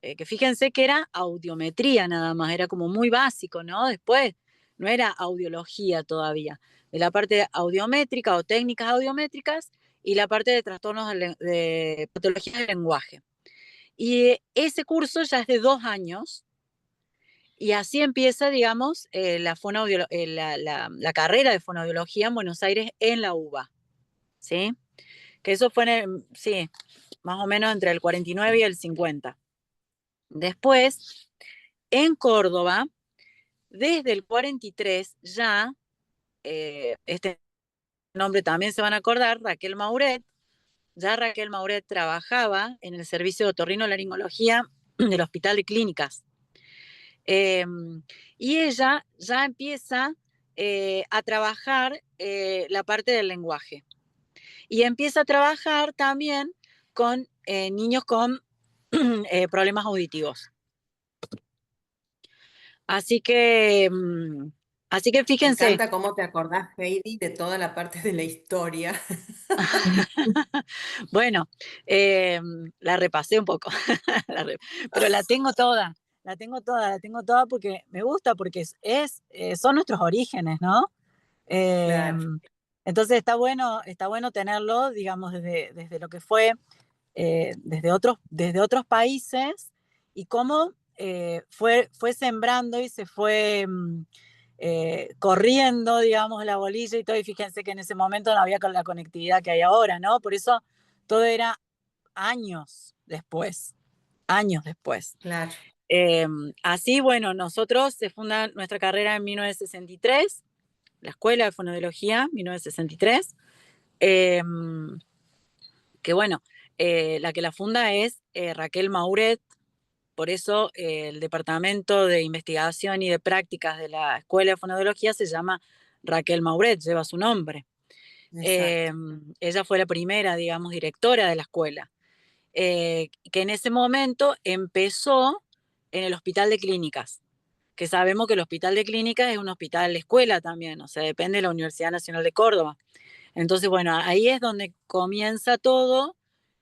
E: que fíjense que era audiometría nada más, era como muy básico, ¿no? Después no era audiología todavía, de la parte audiométrica o técnicas audiométricas y la parte de trastornos de patología del lenguaje. Y ese curso ya es de 2 años y así empieza, digamos, la carrera de fonoaudiología en Buenos Aires en la UBA, ¿sí? Que eso fue, sí, más o menos entre el 49 y el 50. Después, en Córdoba, desde el 43 ya, este nombre también se van a acordar, Raquel Mauret, ya Raquel Mauret trabajaba en el servicio de otorrinolaringología del Hospital de Clínicas. Y ella ya empieza a trabajar la parte del lenguaje. Y empieza a trabajar también con niños con problemas auditivos. Así que,
B: Me
E: fíjense.
B: encanta cómo te acordás, Heidi, de toda la parte de la historia.
E: Bueno, la repasé un poco, pero la tengo toda porque me gusta, porque son nuestros orígenes, ¿no?
B: Claro.
E: Entonces está bueno tenerlo, digamos, desde lo que fue, desde otros países y cómo fue sembrando y se fue corriendo, digamos, la bolilla y todo, y fíjense que en ese momento no había con la conectividad que hay ahora, ¿no? Por eso todo era años después, años después.
B: Claro.
E: Así, bueno, nosotros se funda nuestra carrera en 1963, la Escuela de Fonoaudiología, 1963, que bueno, la que la funda es Raquel Mauret, por eso el Departamento de Investigación y de Prácticas de la Escuela de Fonoaudiología se llama Raquel Mauret, lleva su nombre. Ella fue la primera, digamos, directora de la escuela, que en ese momento empezó en el Hospital de Clínicas, que sabemos que el Hospital de Clínicas es un hospital de escuela también, o sea, depende de la Universidad Nacional de Córdoba. Entonces, bueno, ahí es donde comienza todo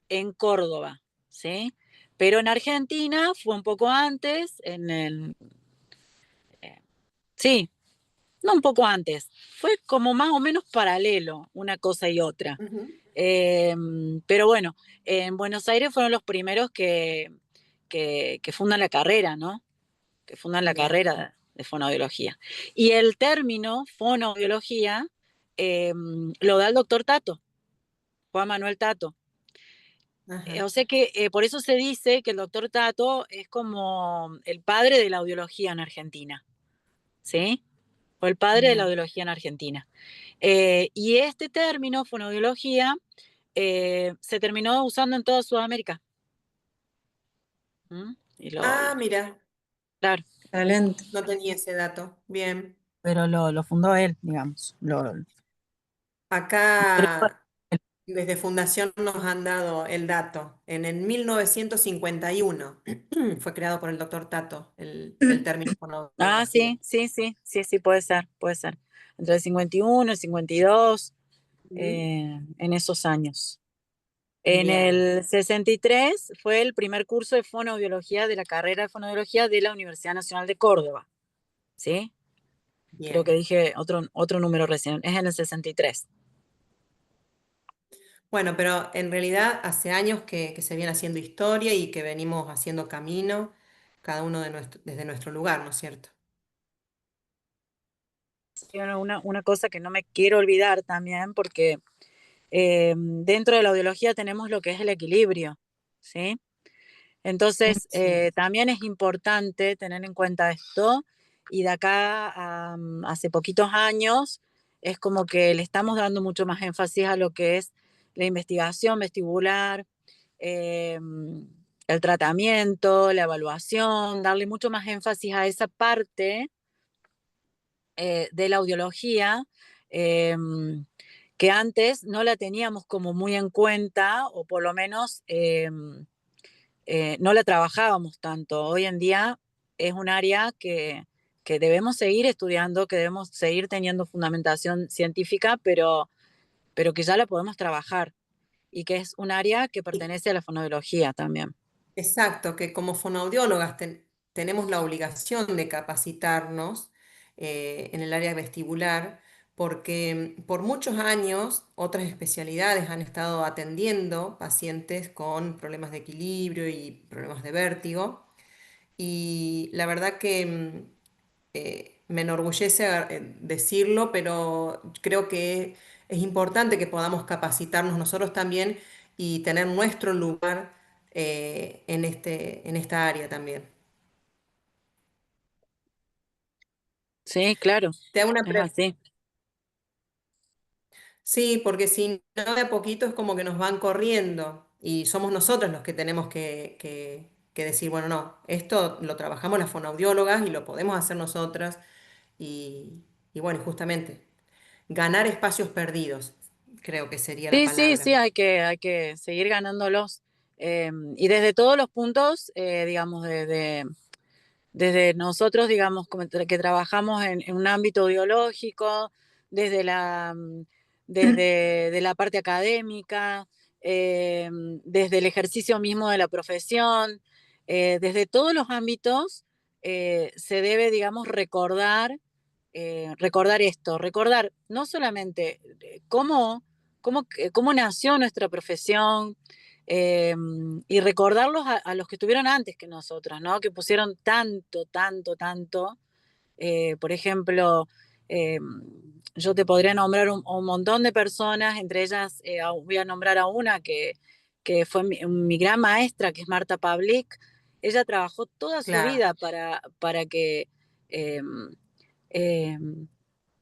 E: en Córdoba, ¿sí? Pero en Argentina fue un poco antes, sí, no un poco antes, fue como más o menos paralelo una cosa y otra. Pero bueno, en Buenos Aires fueron los primeros que fundan la carrera, ¿no? Que fundan la
B: Bien.
E: carrera de fonoaudiología. Y el término fonoaudiología lo da el doctor Tato, Juan Manuel Tato. O sea que por eso se dice que el doctor Tato es como el padre de la audiología en Argentina, ¿sí? Fue el padre de la audiología en Argentina. Y este término, fonoaudiología, se terminó usando en toda Sudamérica.
B: Mira,
E: Claro,
D: Excelente.
B: no tenía ese dato. Bien.
E: pero lo fundó él, digamos.
B: Acá desde Fundación nos han dado el dato. En el 1951 fue creado por el doctor Tato el término fonoaudiología.
E: Sí, puede ser, puede ser. Entre el 51 y el 52, en esos años. En
B: Bien.
E: el 63 fue el primer curso de fonoaudiología de la carrera de fonoaudiología de la Universidad Nacional de Córdoba, ¿sí?
B: Bien.
E: Creo que dije otro número recién, es en el 63.
B: Bueno, pero en realidad hace años que se viene haciendo historia y que venimos haciendo camino. cada uno desde nuestro lugar, ¿no es cierto?
E: Y bueno, una cosa que no me quiero olvidar también, porque dentro de la audiología tenemos lo que es el equilibrio, ¿sí? Entonces,
B: Sí.
E: también es importante tener en cuenta esto y de acá a hace poquitos años es como que le estamos dando mucho más énfasis a lo que es la investigación vestibular, eh, el tratamiento, la evaluación, darle mucho más énfasis a esa parte de la audiología eh, que antes no la teníamos como muy en cuenta o por lo menos no la trabajábamos tanto. Hoy en día es un área que debemos seguir estudiando, que debemos seguir teniendo fundamentación científica, pero que ya la podemos trabajar y que es un área que pertenece a la fonoaudiología también.
B: Exacto, que como fonoaudiólogas tenemos la obligación de capacitarnos en el área vestibular, porque por muchos años otras especialidades han estado atendiendo pacientes con problemas de equilibrio y problemas de vértigo. Y la verdad que me enorgullece decirlo, pero creo que es importante que podamos capacitarnos nosotros también y tener nuestro lugar en esta área también.
E: Sí, claro,
B: Te hago una
E: es
B: pre-
E: así.
B: Sí, porque si no de a poquito es como que nos van corriendo y somos nosotros los que tenemos que decir, bueno, no, esto lo trabajamos las fonoaudiólogas y lo podemos hacer nosotras y bueno, justamente ganar espacios perdidos, creo que sería la
E: Sí, sí, sí,
B: palabra.
E: hay que seguir ganándolos. Y desde todos los puntos, digamos, desde nosotros, digamos, como que trabajamos en un ámbito biológico, desde desde de la parte académica, desde el ejercicio mismo de la profesión, desde todos los ámbitos se debe, digamos, recordar esto, recordar no solamente cómo nació nuestra profesión, eh, y recordarlos a los que estuvieron antes que nosotros, ¿no? Que pusieron tanto, tanto, tanto. Por ejemplo, eh, yo te podría nombrar un montón de personas, entre ellas voy a nombrar a una que fue mi gran maestra, que es Marta Pavlik. Ella trabajó toda su
B: Claro,
E: vida para que eh, eh,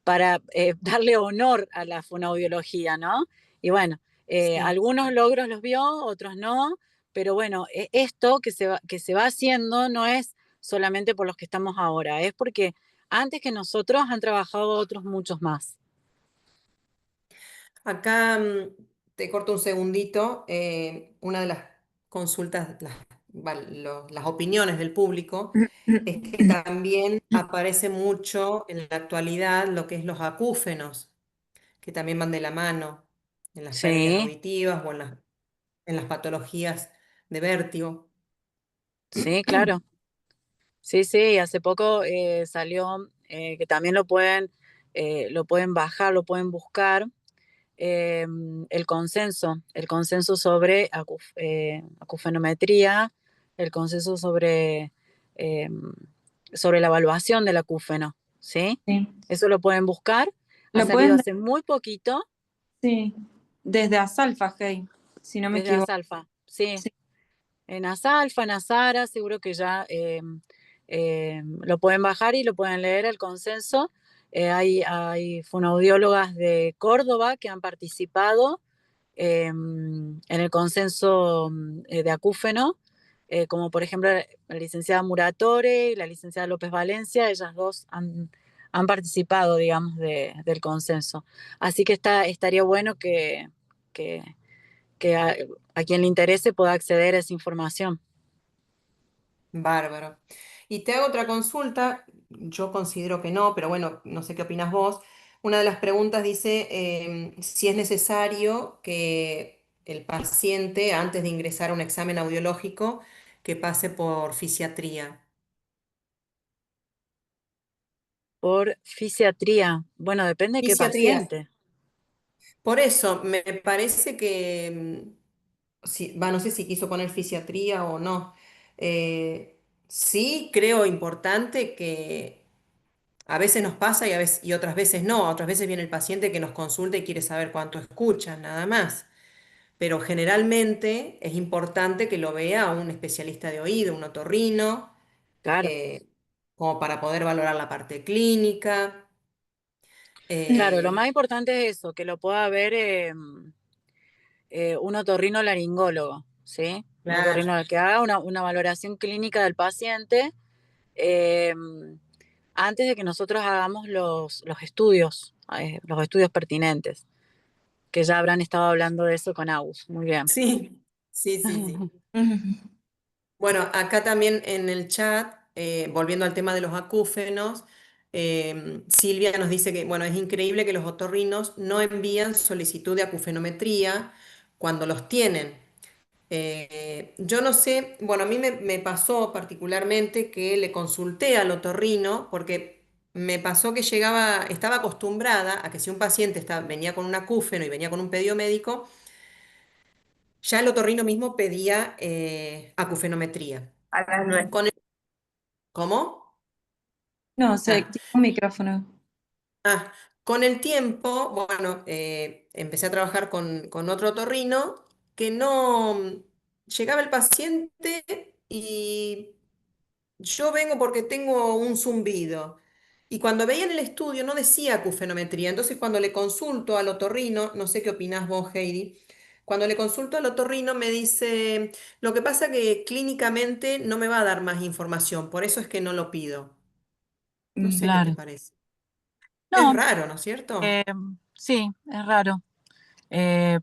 E: para darle honor a la fonoaudiología, ¿no? Y bueno,
B: sí.
E: algunos logros los vio, otros no, pero bueno, esto que se va haciendo no es solamente por los que estamos ahora, es porque antes que nosotros han trabajado otros muchos más.
B: Acá te corto un segundito. Una de las consultas, las opiniones del público, es que también aparece mucho en la actualidad lo que es los acúfenos, que también van de la mano en las pérdidas
E: Sí,
B: auditivas o en las patologías de vértigo.
E: sí, claro. Sí, sí, hace poco salió que también lo pueden bajar, lo pueden buscar, eh, el consenso sobre acufenometría, el consenso eh, sobre la evaluación del acúfeno, ¿sí?
D: Sí.
E: Eso lo pueden buscar, ha
D: Lo
E: salido
D: pueden,
E: hace muy poquito
D: sí, desde Asalfa, hey, si no me
E: desde
D: equivoco.
E: Asalfa, sí,
D: Sí.
E: en Asalfa, en Azara, seguro que ya lo pueden bajar y lo pueden leer el consenso. Hay fonoaudiólogas de Córdoba que han participado en el consenso de acúfeno, como por ejemplo la licenciada Muratore y la licenciada López Valencia, ellas dos han participado, digamos, del consenso. Así que estaría bueno que, que a quien le interese pueda acceder a esa información.
B: Bárbaro. Y te hago otra consulta, yo considero que no, pero bueno, no sé qué opinas vos. Una de las preguntas dice si es necesario que el paciente, antes de ingresar a un examen audiológico, que pase por fisiatría.
E: Por fisiatría, bueno, depende de qué
B: Fisiatría.
E: paciente.
B: Por eso, me parece que, no sé si quiso poner fisiatría o no. sí creo importante que a veces nos pasa y otras veces no. Otras veces viene el paciente que nos consulta y quiere saber cuánto escucha, nada más. Pero generalmente es importante que lo vea un especialista de oído, un otorrino,
E: Claro,
B: eh, como para poder valorar la parte clínica.
E: claro, lo
B: Eh,
E: más importante es eso, que lo pueda ver un otorrinolaringólogo, ¿sí? Un
B: claro,
E: que haga una valoración clínica del paciente eh, antes de que nosotros hagamos los estudios pertinentes, que ya habrán estado hablando de eso con Agus. Muy bien.
B: sí, sí, sí, sí.
D: Ujú.
B: Bueno, acá también en el chat, volviendo al tema de los acúfenos, Silvia nos dice que, bueno, es increíble que los otorrinos no envían solicitud de acufenometría cuando los tienen. Yo no sé, bueno, a mí me pasó particularmente que le consulté al otorrino porque me pasó que estaba acostumbrada a que si un paciente venía con un acúfeno y venía con un pedido médico, ya el otorrino mismo pedía acufenometría.
D: A las 9.
B: Con el- ¿Cómo?
D: No, se
B: Ah,
D: activó un micrófono.
B: ah, con el tiempo, bueno, empecé a trabajar con otro otorrino que no llegaba el paciente y yo vengo porque tengo un zumbido. Y cuando veía en el estudio no decía acufenometría. Entonces cuando le consulto al otorrino, no sé qué opinás vos, Heidi, cuando le consulto al otorrino me dice, lo que pasa que clínicamente no me va a dar más información, por eso es que no lo pido. No sé qué te
E: Claro.
B: parece. Es
E: No,
B: raro, ¿no es cierto?
E: eh, sí, es raro.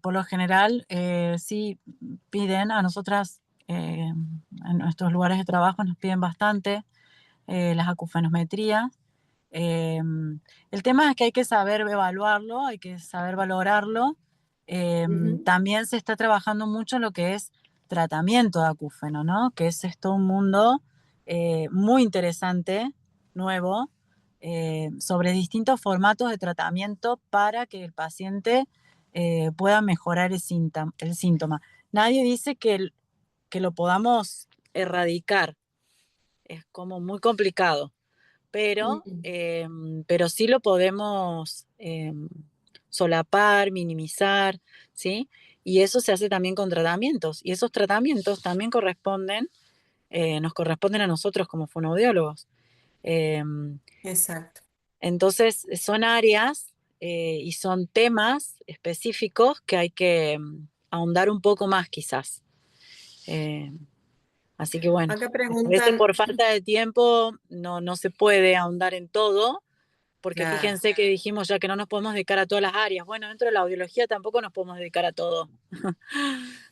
E: Por lo general, sí piden a nosotras, en nuestros lugares de trabajo nos piden bastante las acufenometrías. Eh, el tema es que hay que saber evaluarlo, hay que saber valorarlo.
B: Ujú.
E: También se está trabajando mucho en lo que es tratamiento de acúfeno, ¿no? Que es esto un mundo muy interesante, nuevo, sobre distintos formatos de tratamiento para que el paciente pueda mejorar el síntoma. Nadie dice que lo podamos erradicar, es como muy complicado,
B: Mm.
E: pero sí lo podemos solapar, minimizar, ¿sí? Y eso se hace también con tratamientos. Y esos tratamientos también nos corresponden a nosotros como fonoaudiólogos.
B: Exacto.
E: Entonces, son áreas y son temas específicos que hay que ahondar un poco más quizás. Eh, Así que bueno,
B: Acá
E: a veces
B: preguntan,
E: por falta de tiempo no se puede ahondar en todo, porque
B: claro,
E: fíjense que dijimos ya que no nos podemos dedicar a todas las áreas. Bueno, dentro de la audiología tampoco nos podemos dedicar a todo,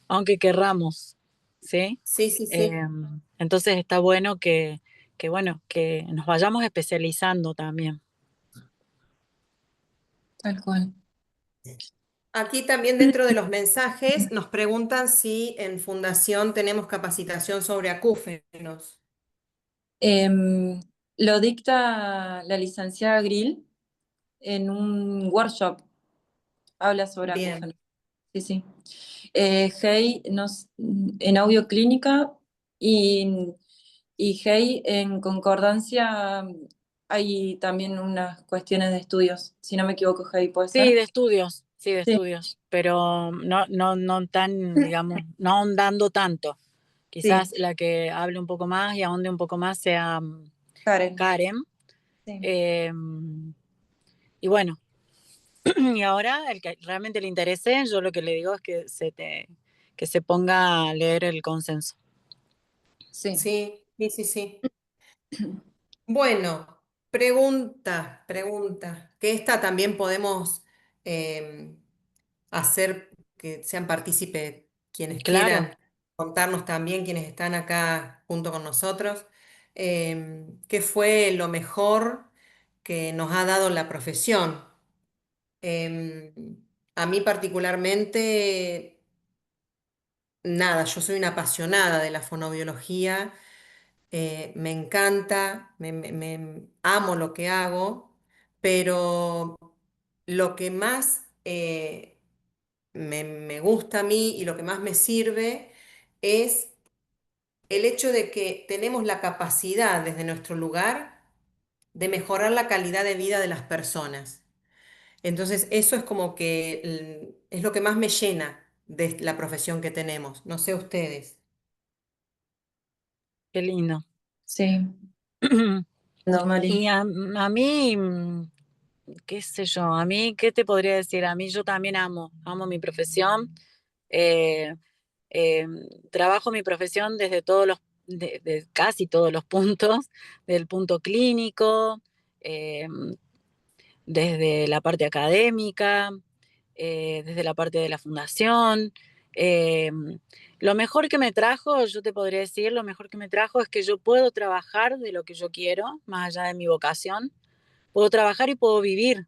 E: aunque querramos, ¿sí?
B: sí, sí,
E: Eh,
B: sí.
E: entonces está bueno bueno, que nos vayamos especializando también.
D: Tal cual.
B: Aquí también dentro de los mensajes nos preguntan si en Fundación tenemos capacitación sobre acúfenos.
D: Em, lo dicta la licenciada Grill en un workshop. Habla sobre
B: Bien,
D: acúfenos. Sí, sí. Hey en audio clínica y, y Hey en concordancia hay también unas cuestiones de estudios. Si no me equivoco, Hey, ¿puede ser?
E: Sí, de
D: Sí,
E: estudios, pero no tan, digamos, no ahondando tanto.
D: sí,
E: Quizás la que hable un poco más y ahonde un poco más sea
D: Karen.
E: Karen.
D: Sí,
E: Eh, y bueno, y ahora el que realmente le interese, yo lo que le digo es que se ponga a leer el consenso.
D: sí.
B: sí, sí, sí, sí. Bueno, pregunta, que esta también podemos em, hacer que sean partícipes quienes
E: Claro.
B: quieran contarnos también, quienes están acá junto con nosotros, qué fue lo mejor que nos ha dado la profesión. Em, a mí particularmente, nada, yo soy una apasionada de la fonoaudiología, me encanta, amo lo que hago, pero lo que más me gusta a mí y lo que más me sirve es el hecho de que tenemos la capacidad desde nuestro lugar de mejorar la calidad de vida de las personas. Entonces, eso es como que es lo que más me llena de la profesión que tenemos. No sé ustedes.
E: Qué lindo.
D: Sí, no, Mari.
E: Y a mí, qué sé yo, a mí, ¿qué te podría decir? A mí yo también amo mi profesión. Eh, eh, Trabajo mi profesión desde de casi todos los puntos, del punto clínico, eh, desde la parte académica, desde la parte de la fundación. Eh, lo mejor que me trajo, yo te podría decir, lo mejor que me trajo es que yo puedo trabajar de lo que yo quiero, más allá de mi vocación. Puedo trabajar y puedo vivir,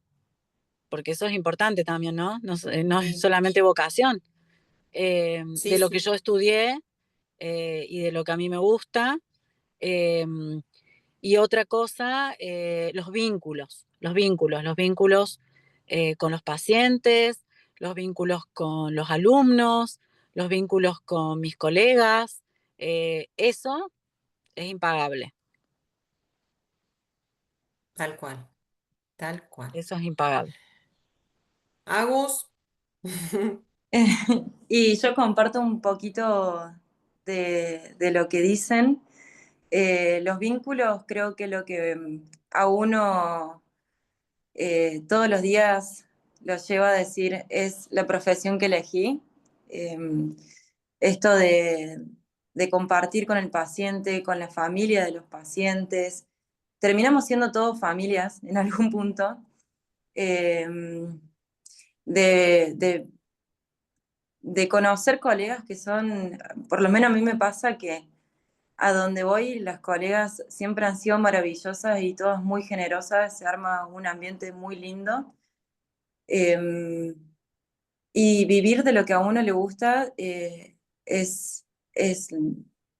E: porque eso es importante también, ¿no? No es
B: Sí,
E: solamente vocación.
B: sí,
E: De lo que
B: sí,
E: yo estudié y de lo que a mí me gusta. Eh, y otra cosa, los vínculos con los pacientes, los vínculos con los alumnos, los vínculos con mis colegas. Eso es impagable,
B: tal cual, tal cual.
E: eso es impagable.
B: Agus,
D: Y yo comparto un poquito de lo que dicen. Los vínculos creo que lo que a uno todos los días lo lleva a decir es la profesión que elegí. Eh, Esto de compartir con el paciente, con la familia de los pacientes. Terminamos siendo todos familias en algún punto. Eh, de de conocer colegas que son, por lo menos a mí me pasa que a donde voy las colegas siempre han sido maravillosas y todas muy generosas, se arma un ambiente muy lindo. Eh, y vivir de lo que a uno le gusta es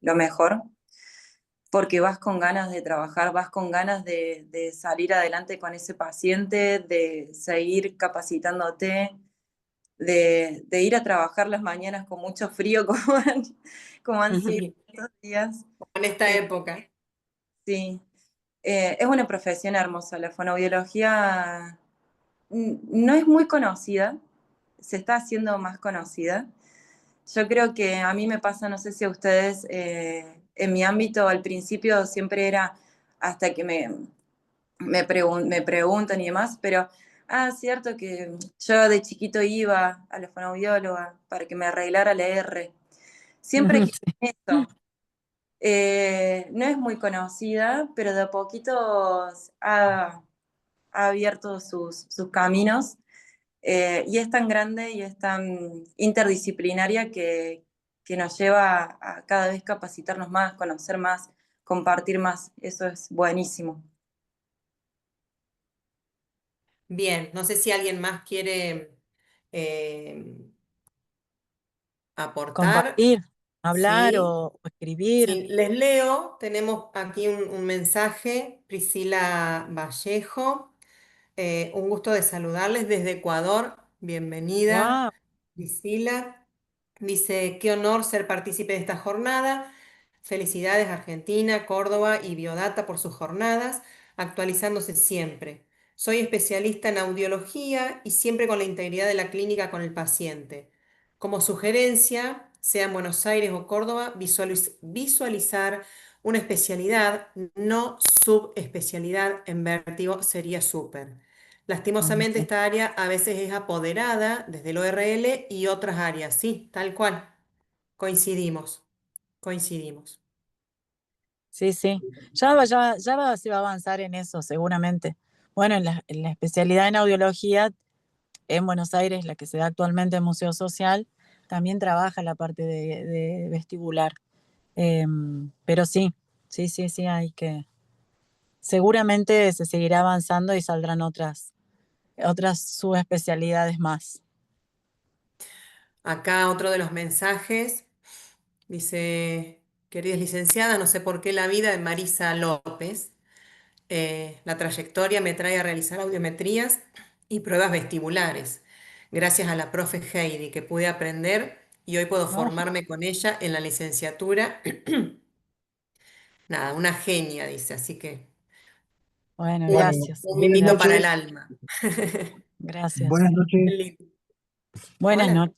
D: lo mejor, porque vas con ganas de trabajar, vas con ganas de salir adelante con ese paciente, de seguir capacitándote, de ir a trabajar las mañanas con mucho frío, como han sido estos días.
B: en esta
D: Eh,
B: época.
D: sí, es una profesión hermosa. La fonoaudiología no es muy conocida, se está haciendo más conocida. Yo creo que a mí me pasa, no sé si a ustedes, en mi ámbito al principio siempre era hasta que me preguntan y demás, pero, cierto que yo de chiquito iba a la fonoaudióloga para que me arreglara la R. Siempre quise
E: Sí.
D: eso. No es muy conocida, pero de a poquito ha abierto sus caminos y es tan grande y es tan interdisciplinaria que nos lleva a cada vez capacitarnos más, conocer más, compartir más. Eso es buenísimo.
B: Bien, no sé si alguien más quiere eh, aportar.
E: Compartir, hablar
B: Sí,
E: o escribir.
B: sí, les leo. Tenemos aquí un mensaje, Priscila Vallejo. Un gusto de saludarles desde Ecuador. Bienvenida,
E: ¡Wow!
B: Priscila. Dice, qué honor ser partícipe de esta jornada. Felicidades Argentina, Córdoba y Biodata por sus jornadas, actualizándose siempre. Soy especialista en audiología y siempre con la integridad de la clínica con el paciente. Como sugerencia, sea en Buenos Aires o Córdoba, visualizar una especialidad, no subespecialidad en vértigo sería súper. Lastimosamente
E: Buenísimo.
B: esta área a veces es apoderada desde el ORL y otras áreas, sí, tal cual. Coincidimos, coincidimos.
E: Sí, sí. Se va a avanzar en eso, seguramente. Bueno, en la especialidad en audiología en Buenos Aires, la que se da actualmente en Museo Social, también trabaja la parte de vestibular. Pero sí, sí, hay que. Seguramente se seguirá avanzando y saldrán otras subespecialidades más.
B: Acá otro de los mensajes dice, queridas licenciadas, no sé por qué la vida de Marisa López. La trayectoria me trae a realizar audiometrías y pruebas vestibulares. Gracias a la profe Heidi que pude aprender y hoy puedo
E: Oh,
B: formarme con ella en la licenciatura nada, una genia, dice, así que
A: Bueno,
B: un,
F: Bueno,
A: gracias.
B: un
F: buenas
B: mimito para
F: noches.
B: el alma.
A: Gracias.
F: Buenas noches.
B: Qué lindo.
A: Buenas
B: Hola.
A: noches.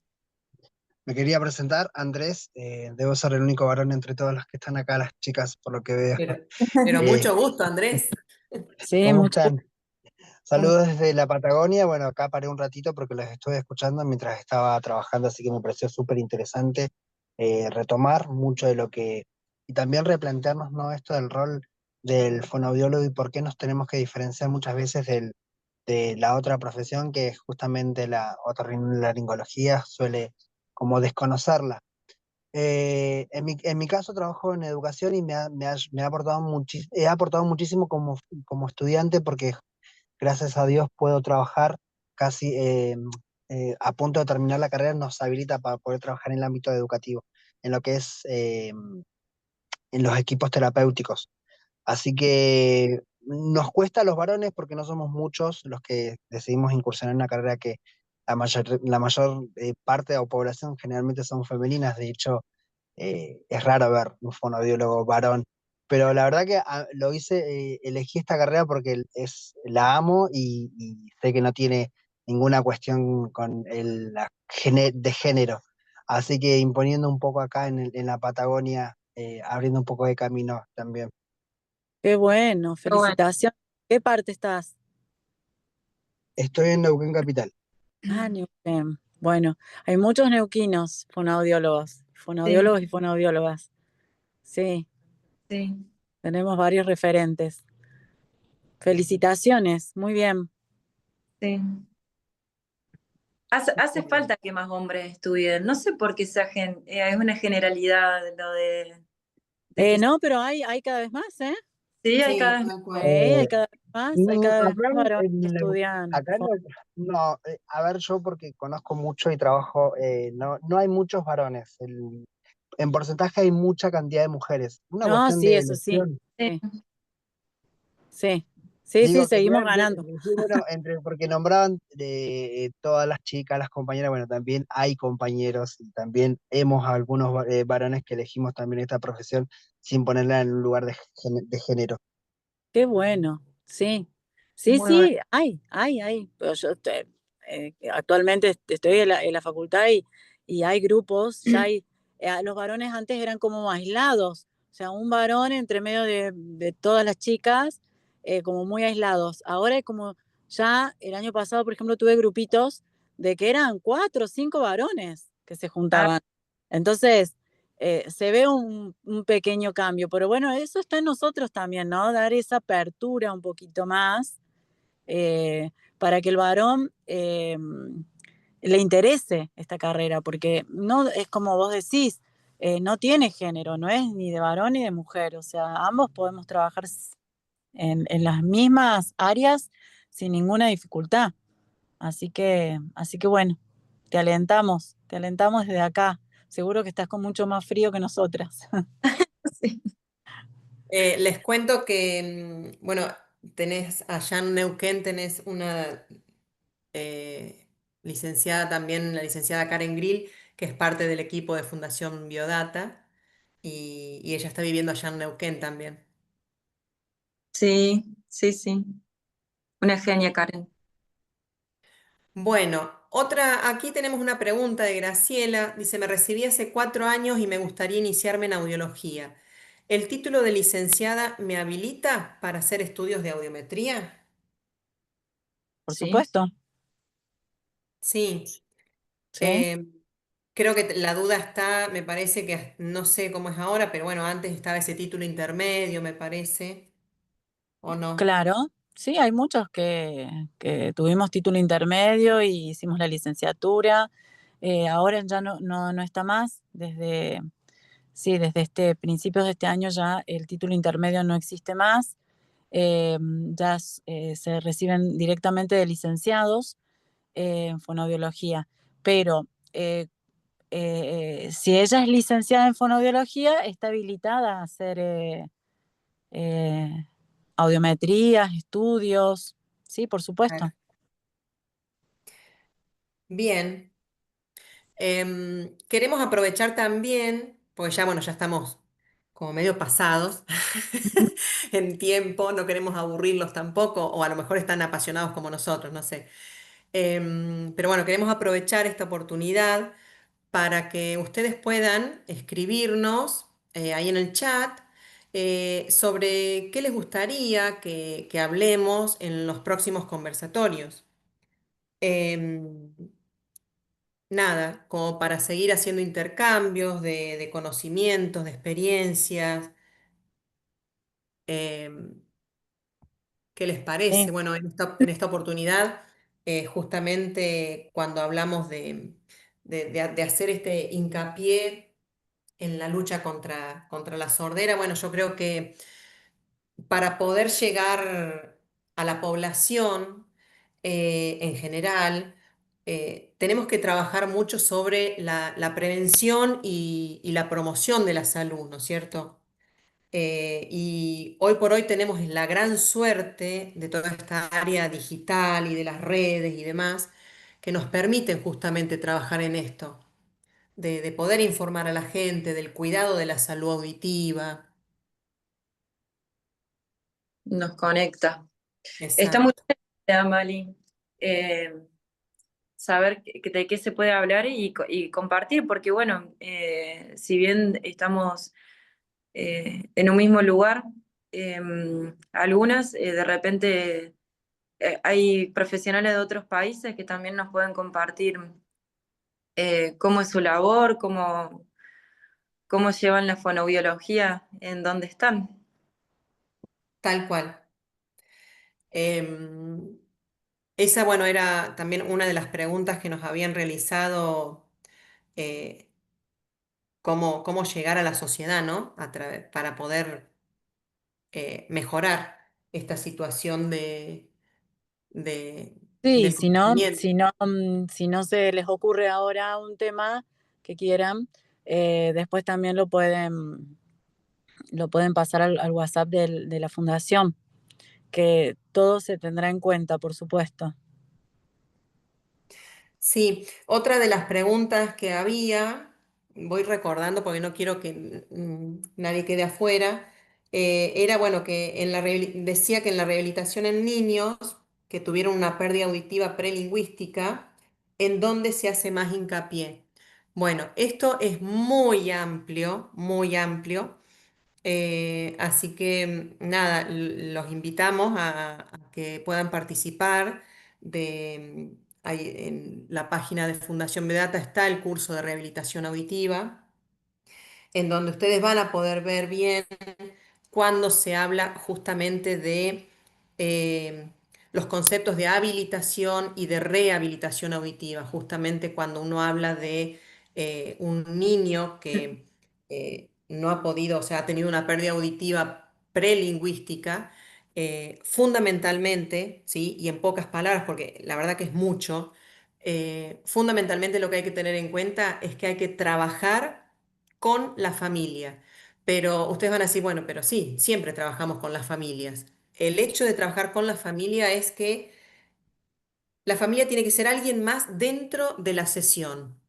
F: Me quería presentar, Andrés. Debo ser el único varón entre todos los que están acá, las chicas, por lo que veo.
B: Pero, pero
F: Eh,
B: mucho gusto, Andrés.
A: Sí,
F: ¿Cómo
A: mucho
F: están?
A: gusto.
F: Saludos desde la Patagonia. Bueno, acá paré un ratito porque los estuve escuchando mientras estaba trabajando, así que me pareció súper interesante retomar mucho de lo que... Y también replantearnos, ¿no? Esto del rol del fonoaudiólogo y por qué nos tenemos que diferenciar muchas veces de la otra profesión, que es justamente la otorrinolaringología, suele como desconocerla. En mi caso trabajo en educación y me ha aportado he aportado muchísimo como estudiante porque gracias a Dios puedo trabajar casi a punto de terminar la carrera, nos habilita para poder trabajar en el ámbito educativo, en lo que es en los equipos terapéuticos. Así que nos cuesta a los varones porque no somos muchos los que decidimos incursionar en una carrera que la mayor parte de la población generalmente son femeninas. De hecho, es raro ver un fonoaudiólogo varón, pero la verdad que lo hice, elegí esta carrera porque la amo y sé que no tiene ninguna cuestión con de género. Así que imponiendo un poco acá en la Patagonia, abriendo un poco de camino también.
A: Qué bueno,
D: Pero bueno,
A: felicitaciones. ¿Qué parte estás?
F: Estoy en Neuquén Capital.
A: Ah, Neuquén. Bueno, hay muchos neuquinos
D: sí,
A: fonoaudiólogos y fonoaudiólogas. Sí,
D: sí.
A: tenemos varios referentes. Felicitaciones, muy bien.
D: Sí. Hace falta que más hombres estudien. No sé por qué es una generalidad lo de que
A: No, pero hay cada vez más, ¿eh?
D: sí, hay
B: Sí,
D: cada vez más.
B: tal cual.
A: Hay
F: Eh,
A: cada vez más, hay cada vez
F: Acá
A: más varones que
F: en
A: estudian.
F: acá no, a ver, yo porque conozco mucho y trabajo, no hay muchos varones. En porcentaje hay mucha cantidad de mujeres. Una
A: No,
F: cuestión
A: sí,
F: de
A: eso sí.
F: elección.
A: Sí, sí, sí, sí,
F: Digo, quería
A: seguimos ganando.
F: decir, bueno, porque nombraban todas las chicas, las compañeras, bueno, también hay compañeros y también hemos algunos varones que elegimos también esta profesión sin ponerla en un lugar de género.
A: Qué bueno, sí. Sí,
D: Muy bueno.
A: sí, hay. Pero yo actualmente estoy en la facultad y hay grupos, ya hay, los varones antes eran como aislados, o sea, un varón entre medio de todas las chicas, como muy aislados. Ahora es como, ya el año pasado, por ejemplo, tuve grupitos de que eran 4 o 5 varones que se
D: Ah,
A: juntaban. Entonces, se ve un pequeño cambio, pero bueno, eso está en nosotros también, ¿no? Dar esa apertura un poquito más para que el varón le interese esta carrera, porque no es como vos decís, no tiene género, no es ni de varón ni de mujer, o sea, ambos podemos trabajar en las mismas áreas sin ninguna dificultad. Así que bueno, te alentamos desde acá. Seguro que estás con mucho más frío que nosotras.
D: sí.
B: Les cuento que, bueno, tenés allá en Neuquén, tenés una licenciada también, la licenciada Karen Grill, que es parte del equipo de Fundación Biodata, y ella está viviendo allá en Neuquén también.
D: Sí, sí, sí. Una genia, Karen.
B: Bueno, aquí tenemos una pregunta de Graciela. Dice, me recibí hace 4 años y me gustaría iniciarme en audiología. ¿El título de licenciada me habilita para hacer estudios de audiometría?
A: Por
D: Sí,
A: supuesto,
B: Sí.
A: ¿sí?
B: Eh, Creo que la duda está, me parece que no sé cómo es ahora, pero bueno, antes estaba ese título intermedio, me parece, ¿o no?
A: Claro, sí, hay muchos que tuvimos título intermedio y hicimos la licenciatura. Ahora ya no está más. Desde principios de este año ya el título intermedio no existe más. Ya se reciben directamente de licenciados en fonoaudiología. Pero si ella es licenciada en fonoaudiología, está habilitada a hacer eh, audiometrías, estudios, sí, por
B: Claro.
A: supuesto.
B: Bien. Queremos aprovechar también, porque ya, bueno, ya estamos como medio pasados en tiempo, no queremos aburrirlos tampoco, o a lo mejor están apasionados como nosotros, no sé. Pero bueno, queremos aprovechar esta oportunidad para que ustedes puedan escribirnos ahí en el chat sobre qué les gustaría que hablemos en los próximos conversatorios. Em, Nada, como para seguir haciendo intercambios de conocimientos, de experiencias. em, ¿Qué les parece?
E: Sí.
B: Bueno, en esta oportunidad, justamente cuando hablamos de hacer este hincapié en la lucha contra la sordera, bueno, yo creo que para poder llegar a la población en general, tenemos que trabajar mucho sobre la prevención y la promoción de la salud, ¿no es cierto? Y hoy por hoy tenemos la gran suerte de toda esta área digital y de las redes y demás que nos permiten justamente trabajar en esto, de poder informar a la gente del cuidado de la salud auditiva.
D: Nos conecta. Está muy
B: Exacto.
D: bien, Amali, saber de qué se puede hablar y compartir, porque bueno, si bien estamos en un mismo lugar, eh, algunas de repente hay profesionales de otros países que también nos pueden compartir cómo es su labor, cómo llevan la fonoaudiología, en dónde están.
B: Tal cual. Em, Esa, bueno, era también una de las preguntas que nos habían realizado, eh, cómo llegar a la sociedad, ¿no? Para poder mejorar esta situación de,
E: Sí,
B: de
E: si no,
B: conocimiento.
E: si no se les ocurre ahora un tema que quieran, después también lo pueden pasar al WhatsApp de la fundación, que todo se tendrá en cuenta, por supuesto.
B: Sí, otra de las preguntas que había, voy recordando porque no quiero que nadie quede afuera, era bueno que decía que en la rehabilitación en niños que tuvieron una pérdida auditiva prelingüística, ¿en dónde se hace más hincapié? Bueno, esto es muy amplio, muy amplio. Así que nada, los invitamos a que puedan participar ahí en la página de Fundación Vedata está el curso de rehabilitación auditiva, en donde ustedes van a poder ver bien cuando se habla justamente de eh, los conceptos de habilitación y de rehabilitación auditiva, justamente cuando uno habla de un niño que no ha podido, o sea, ha tenido una pérdida auditiva prelingüística, fundamentalmente, ¿sí? Y en pocas palabras, porque la verdad que es mucho, fundamentalmente lo que hay que tener en cuenta es que hay que trabajar con la familia. Pero ustedes van a decir, bueno, pero sí, siempre trabajamos con las familias. El hecho de trabajar con la familia es que la familia tiene que ser alguien más dentro de la sesión.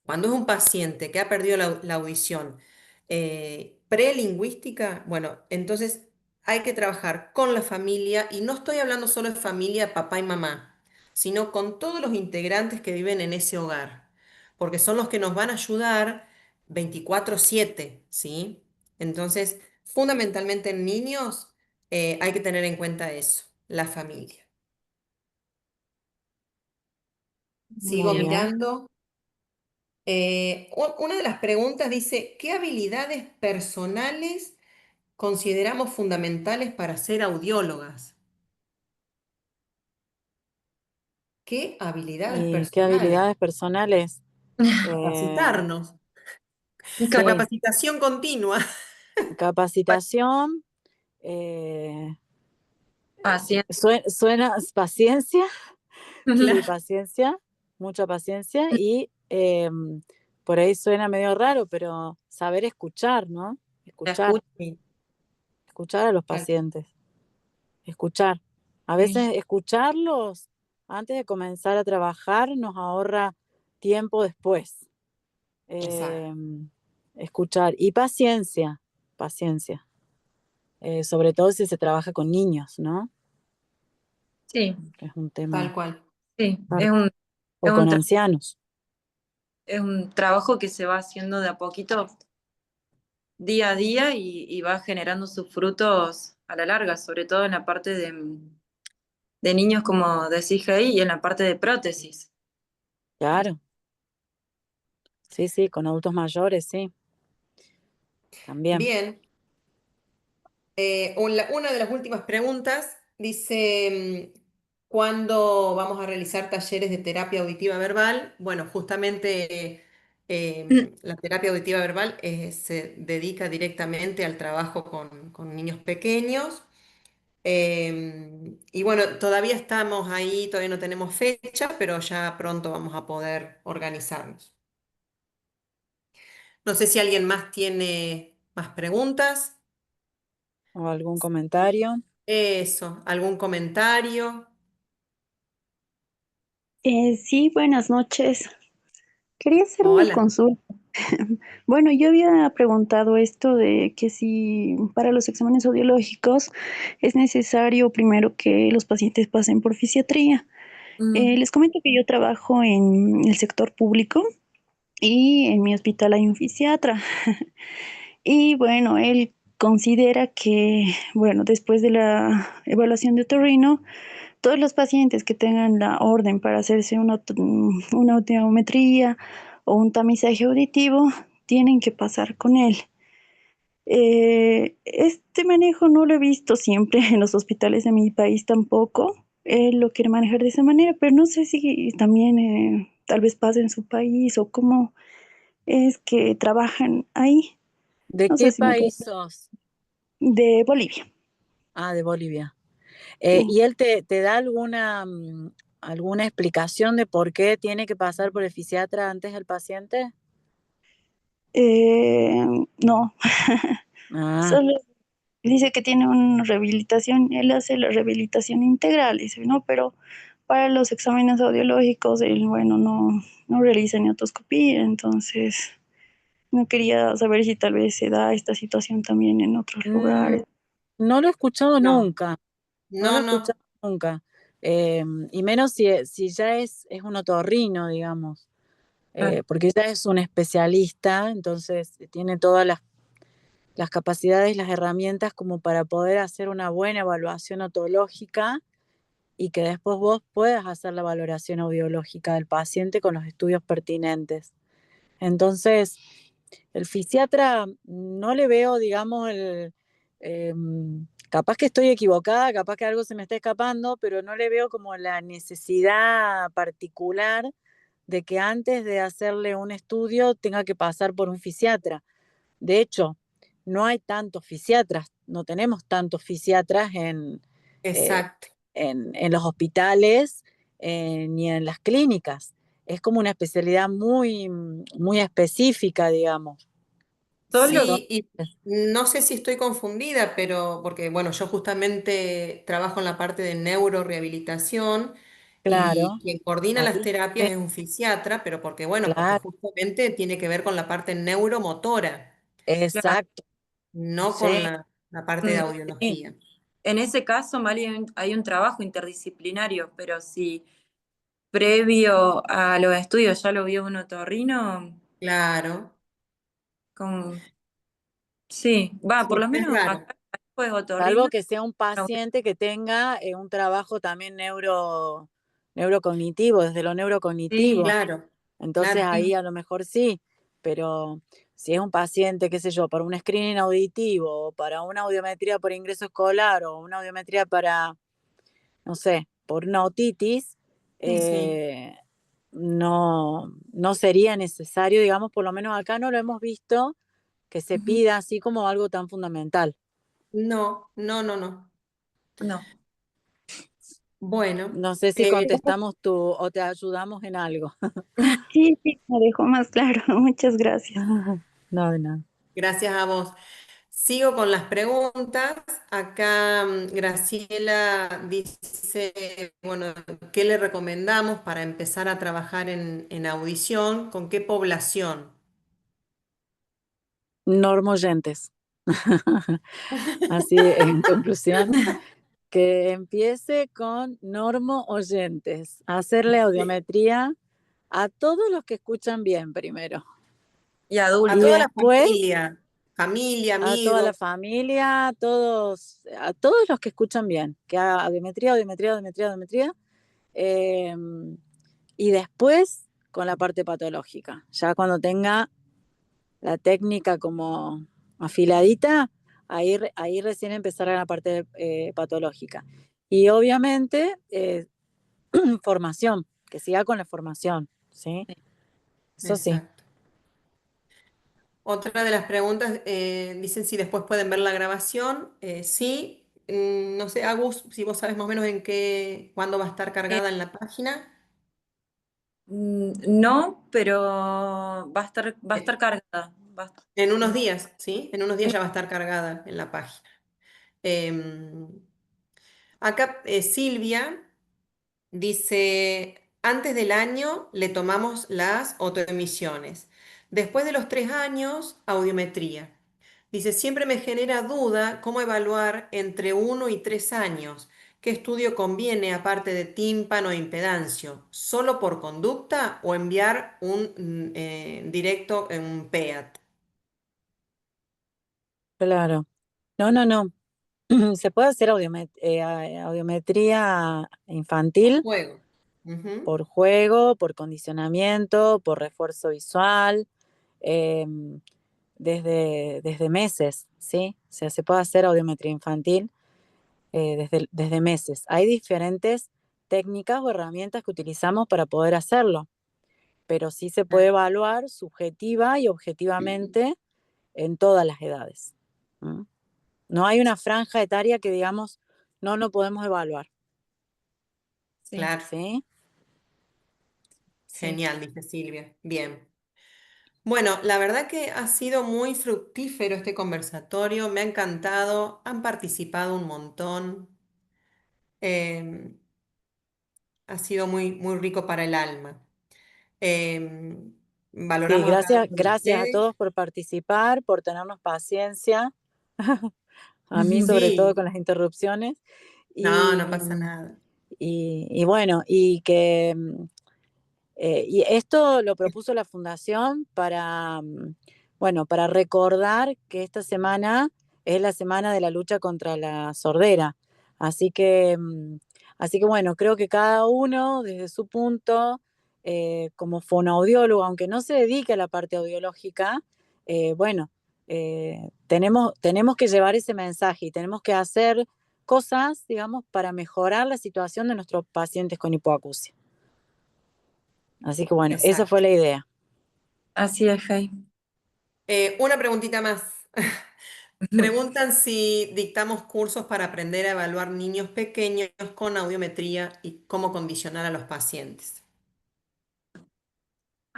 B: Cuando es un paciente que ha perdido la audición prelingüística, bueno, entonces hay que trabajar con la familia y no estoy hablando solo de familia, papá y mamá, sino con todos los integrantes que viven en ese hogar, porque son los que nos van a ayudar 24/7, ¿sí? Entonces, fundamentalmente en niños hay que tener en cuenta eso, la familia. Sigo
E: Muy bien.
B: mirando. Una de las preguntas dice, ¿qué habilidades personales consideramos fundamentales para ser audiólogas? ¿Qué habilidades
E: ¿Y qué
B: personales?
E: habilidades personales? Eh,
B: Capacitarnos. La
E: sí,
B: capacitación continua.
E: capacitación, eh,
D: Paciente.
E: suena paciencia, sí,
B: Claro.
E: paciencia, mucha paciencia y por ahí suena medio raro, pero saber escuchar, ¿no?
D: La
E: Escuchar,
D: escucha.
B: Sí,
E: escuchar a los
B: tal-
E: pacientes, escuchar. A veces escucharlos antes de comenzar a trabajar nos ahorra tiempo después.
B: exacto.
E: Escuchar y paciencia. paciencia. Sobre todo si se trabaja con niños, ¿no?
D: Sí,
E: Es un tema.
B: Tal cual.
D: sí,
E: O
D: es
E: con
D: un, tra-
E: ancianos.
D: es un trabajo que se va haciendo de a poquito, día a día, y va generando sus frutos a la larga, sobre todo en la parte de niños, como decís ahí, y en la parte de prótesis.
E: Claro. Sí, sí, con adultos mayores, sí. También.
B: Bien. Una de las últimas preguntas dice, ¿cuándo vamos a realizar talleres de terapia auditiva verbal? Bueno, justamente la terapia auditiva verbal se dedica directamente al trabajo con niños pequeños. Y bueno, todavía estamos ahí, todavía no tenemos fecha, pero ya pronto vamos a poder organizarnos. No sé si alguien más tiene más preguntas.
E: ¿O algún comentario?
B: Eso, ¿algún comentario?
G: Sí, buenas noches. Quería hacer una
B: Hola.
G: consulta. Bueno, yo había preguntado esto de que si para los exámenes audiológicos es necesario primero que los pacientes pasen por fisiatría.
D: Mm.
G: Les comento que yo trabajo en el sector público y en mi hospital hay un fisiatra. Y bueno, él considera que, bueno, después de la evaluación de otorrino, todos los pacientes que tengan la orden para hacerse una audiometría o un tamizaje auditivo tienen que pasar con él. Este manejo no lo he visto siempre en los hospitales de mi país tampoco. Él lo quiere manejar de esa manera, pero no sé si también tal vez pasa en su país o cómo es que trabajan ahí.
E: ¿De
G: No sé
E: qué
G: si me puede...
E: país sos?
G: De Bolivia.
E: Ah, de Bolivia.
G: Sí.
E: ¿Y él te da alguna explicación de por qué tiene que pasar por el fisiatra antes del paciente?
G: Eh, no,
E: Ah,
G: solo dice que tiene una rehabilitación, él hace la rehabilitación integral, dice, ¿no? Pero para los exámenes audiológicos, él, bueno, no realiza ni otoscopía, entonces no quería saber si tal vez se da esta situación también en otros
E: mm,
G: lugares.
E: no lo he escuchado
B: No,
E: nunca, no lo
B: no,
E: he
B: no.
E: escuchado nunca. Y menos si ya es un otorrino, digamos,
G: Claro.
E: porque ya es un especialista, entonces tiene todas las capacidades, las herramientas como para poder hacer una buena evaluación otológica y que después vos puedas hacer la valoración audiológica del paciente con los estudios pertinentes. Entonces, el fisiatra no le veo, digamos, capaz que estoy equivocada, capaz que algo se me está escapando, pero no le veo como la necesidad particular de que antes de hacerle un estudio tenga que pasar por un fisiatra. De hecho, no hay tantos fisiatras, no tenemos tantos fisiatras eh,
B: Exacto.
E: en los hospitales ni en las clínicas. Es como una especialidad muy específica, digamos.
D: Solo,
B: Sí, y no sé si estoy confundida, pero porque, bueno, yo justamente trabajo en la parte de neurorehabilitación y
E: Claro,
B: quien coordina las
E: ahí,
B: terapias es un fisiatra, pero porque, bueno, porque
E: claro,
B: justamente tiene que ver con la parte neuromotora,
D: claro,
E: exacto,
B: no con
E: sí,
B: la parte de
D: mm,
E: sí,
B: audiología.
D: en ese caso, Mali, hay un trabajo interdisciplinario, pero si previo a los estudios ya lo vio un otorrino,
B: Claro,
D: con... sí, va, por
B: sí,
D: lo
B: es
D: menos
B: raro.
D: acá pues
E: salvo
D: otorrino.
E: que sea un paciente que tenga un trabajo también neurocognitivo, desde lo
D: Sí,
E: neurocognitivo.
B: Claro,
E: Entonces
B: claro,
E: ahí a lo mejor sí, pero si es un paciente, qué sé yo, para un screening auditivo, o para una audiometría por ingreso escolar, o una audiometría para, no sé, por una otitis,
B: sí.
E: eh, no sería necesario, digamos, por lo menos acá no lo hemos visto que se
D: ujú,
E: pida así como algo tan fundamental.
B: No, no, no, no.
D: no.
B: Bueno,
E: No sé si contestamos tú o te ayudamos en algo.
G: Sí, sí, me dejó más claro. Muchas gracias.
E: No, de nada.
B: gracias a vos. Sigo con las preguntas. Acá Graciela dice, bueno, ¿qué le recomendamos para empezar a trabajar en audición? ¿Con qué población?
E: Normoyentes. Así, en conclusión, que empiece con normo oyentes, hacerle
B: Sí.
E: audiometría a todos los que escuchan bien primero.
D: Y
B: A
D: adultos.
E: Y
B: toda la
E: después
B: familia,
E: a toda la
B: amigos.
E: familia, a todos los que escuchan bien, que haga audiometría, audiometría, audiometría, audiometría. Y después con la parte patológica. Ya cuando tenga la técnica como afiladita, ahí recién empezará la parte patológica. Y obviamente formación, que siga con la formación, ¿sí? Eso sí.
B: Exacto. Otra de las preguntas, dicen si después pueden ver la grabación. Sí. No sé, Agus, si vos sabes más o menos cuándo va a estar cargada en la página.
D: No, pero va a estar cargada.
B: En unos días, ¿sí? En unos días ya va a estar cargada en la página. Em, Acá Silvia dice, antes del año le tomamos las autoemisiones. Después de los 3 años, audiometría. Dice, siempre me genera duda cómo evaluar entre 1 y 3 años. ¿Qué estudio conviene aparte de tímpano e impedancio? ¿Solo por conducta o enviar un directo en un PEAT?
E: Claro. No. Se puede hacer audiometría infantil
B: Juego. Ujú.
E: por juego, por condicionamiento, por refuerzo visual, em, desde meses, ¿sí? O sea, se puede hacer audiometría infantil desde meses. Hay diferentes técnicas o herramientas que utilizamos para poder hacerlo, pero sí se puede evaluar subjetiva y objetivamente en todas las edades. ¿Mm? No hay una franja etaria que digamos, no podemos evaluar,
D: Sí,
B: Claro,
E: ¿sí?
D: sí.
B: genial, dice Silvia. Bien. Bueno, la verdad que ha sido muy fructífero este conversatorio, me ha encantado, han participado un montón, em, ha sido muy, muy rico para el alma. Em,
E: Sí,
B: Valoramos a cada
E: gracias,
B: uno de
E: gracias a
B: ustedes.
E: todos por participar, por tenernos paciencia, a mí sobre todo
B: Sí,
E: con las interrupciones.
B: no,
E: Y,
B: no pasa nada.
E: y bueno, y esto lo propuso la Fundación para, bueno, para recordar que esta semana es la semana de la lucha contra la sordera. Así que, así que bueno, creo que cada uno desde su punto, como fonoaudiólogo, aunque no se dedique a la parte audiológica, bueno, tenemos que llevar ese mensaje y tenemos que hacer cosas, digamos, para mejorar la situación de nuestros pacientes con hipoacusia. Así que bueno, esa fue
B: Exacto.
E: la idea.
D: Así es, Fey.
B: Una preguntita más. Preguntan si dictamos cursos para aprender a evaluar niños pequeños con audiometría y cómo condicionar a los pacientes.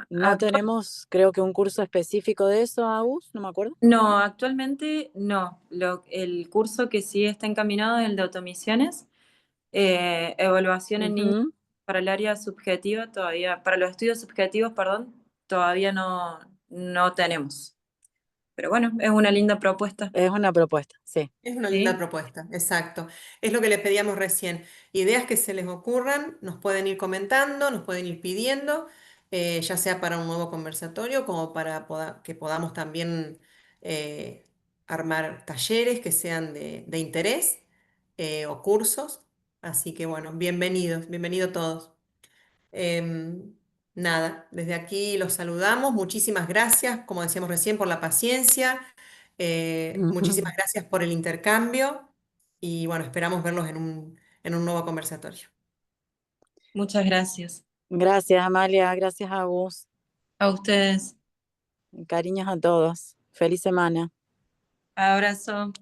E: No tenemos, creo que un curso específico de eso, Agus, no me acuerdo.
D: No, actualmente no. El curso que sí está encaminado es el de automisiones, evaluación en niños
E: Ujú.
D: para el área subjetiva todavía, para los estudios subjetivos, perdón, todavía no tenemos. Pero bueno, es una linda propuesta.
E: Es una propuesta, sí.
B: Es una linda
D: ¿Sí?
B: propuesta, exacto. Es lo que le pedíamos recién. Ideas que se les ocurran, nos pueden ir comentando, nos pueden ir pidiendo, ya sea para un nuevo conversatorio, como para que podamos también eh, armar talleres que sean de interés o cursos. Así que bueno, bienvenidos todos. Em, Nada, desde aquí los saludamos. Muchísimas gracias, como decíamos recién, por la paciencia. Muchísimas gracias por el intercambio y bueno, esperamos verlos en un nuevo conversatorio.
D: Muchas gracias.
E: Gracias, Amalia, gracias, Agus.
D: A ustedes.
E: Cariños a todos. Feliz semana.
D: Abrazo.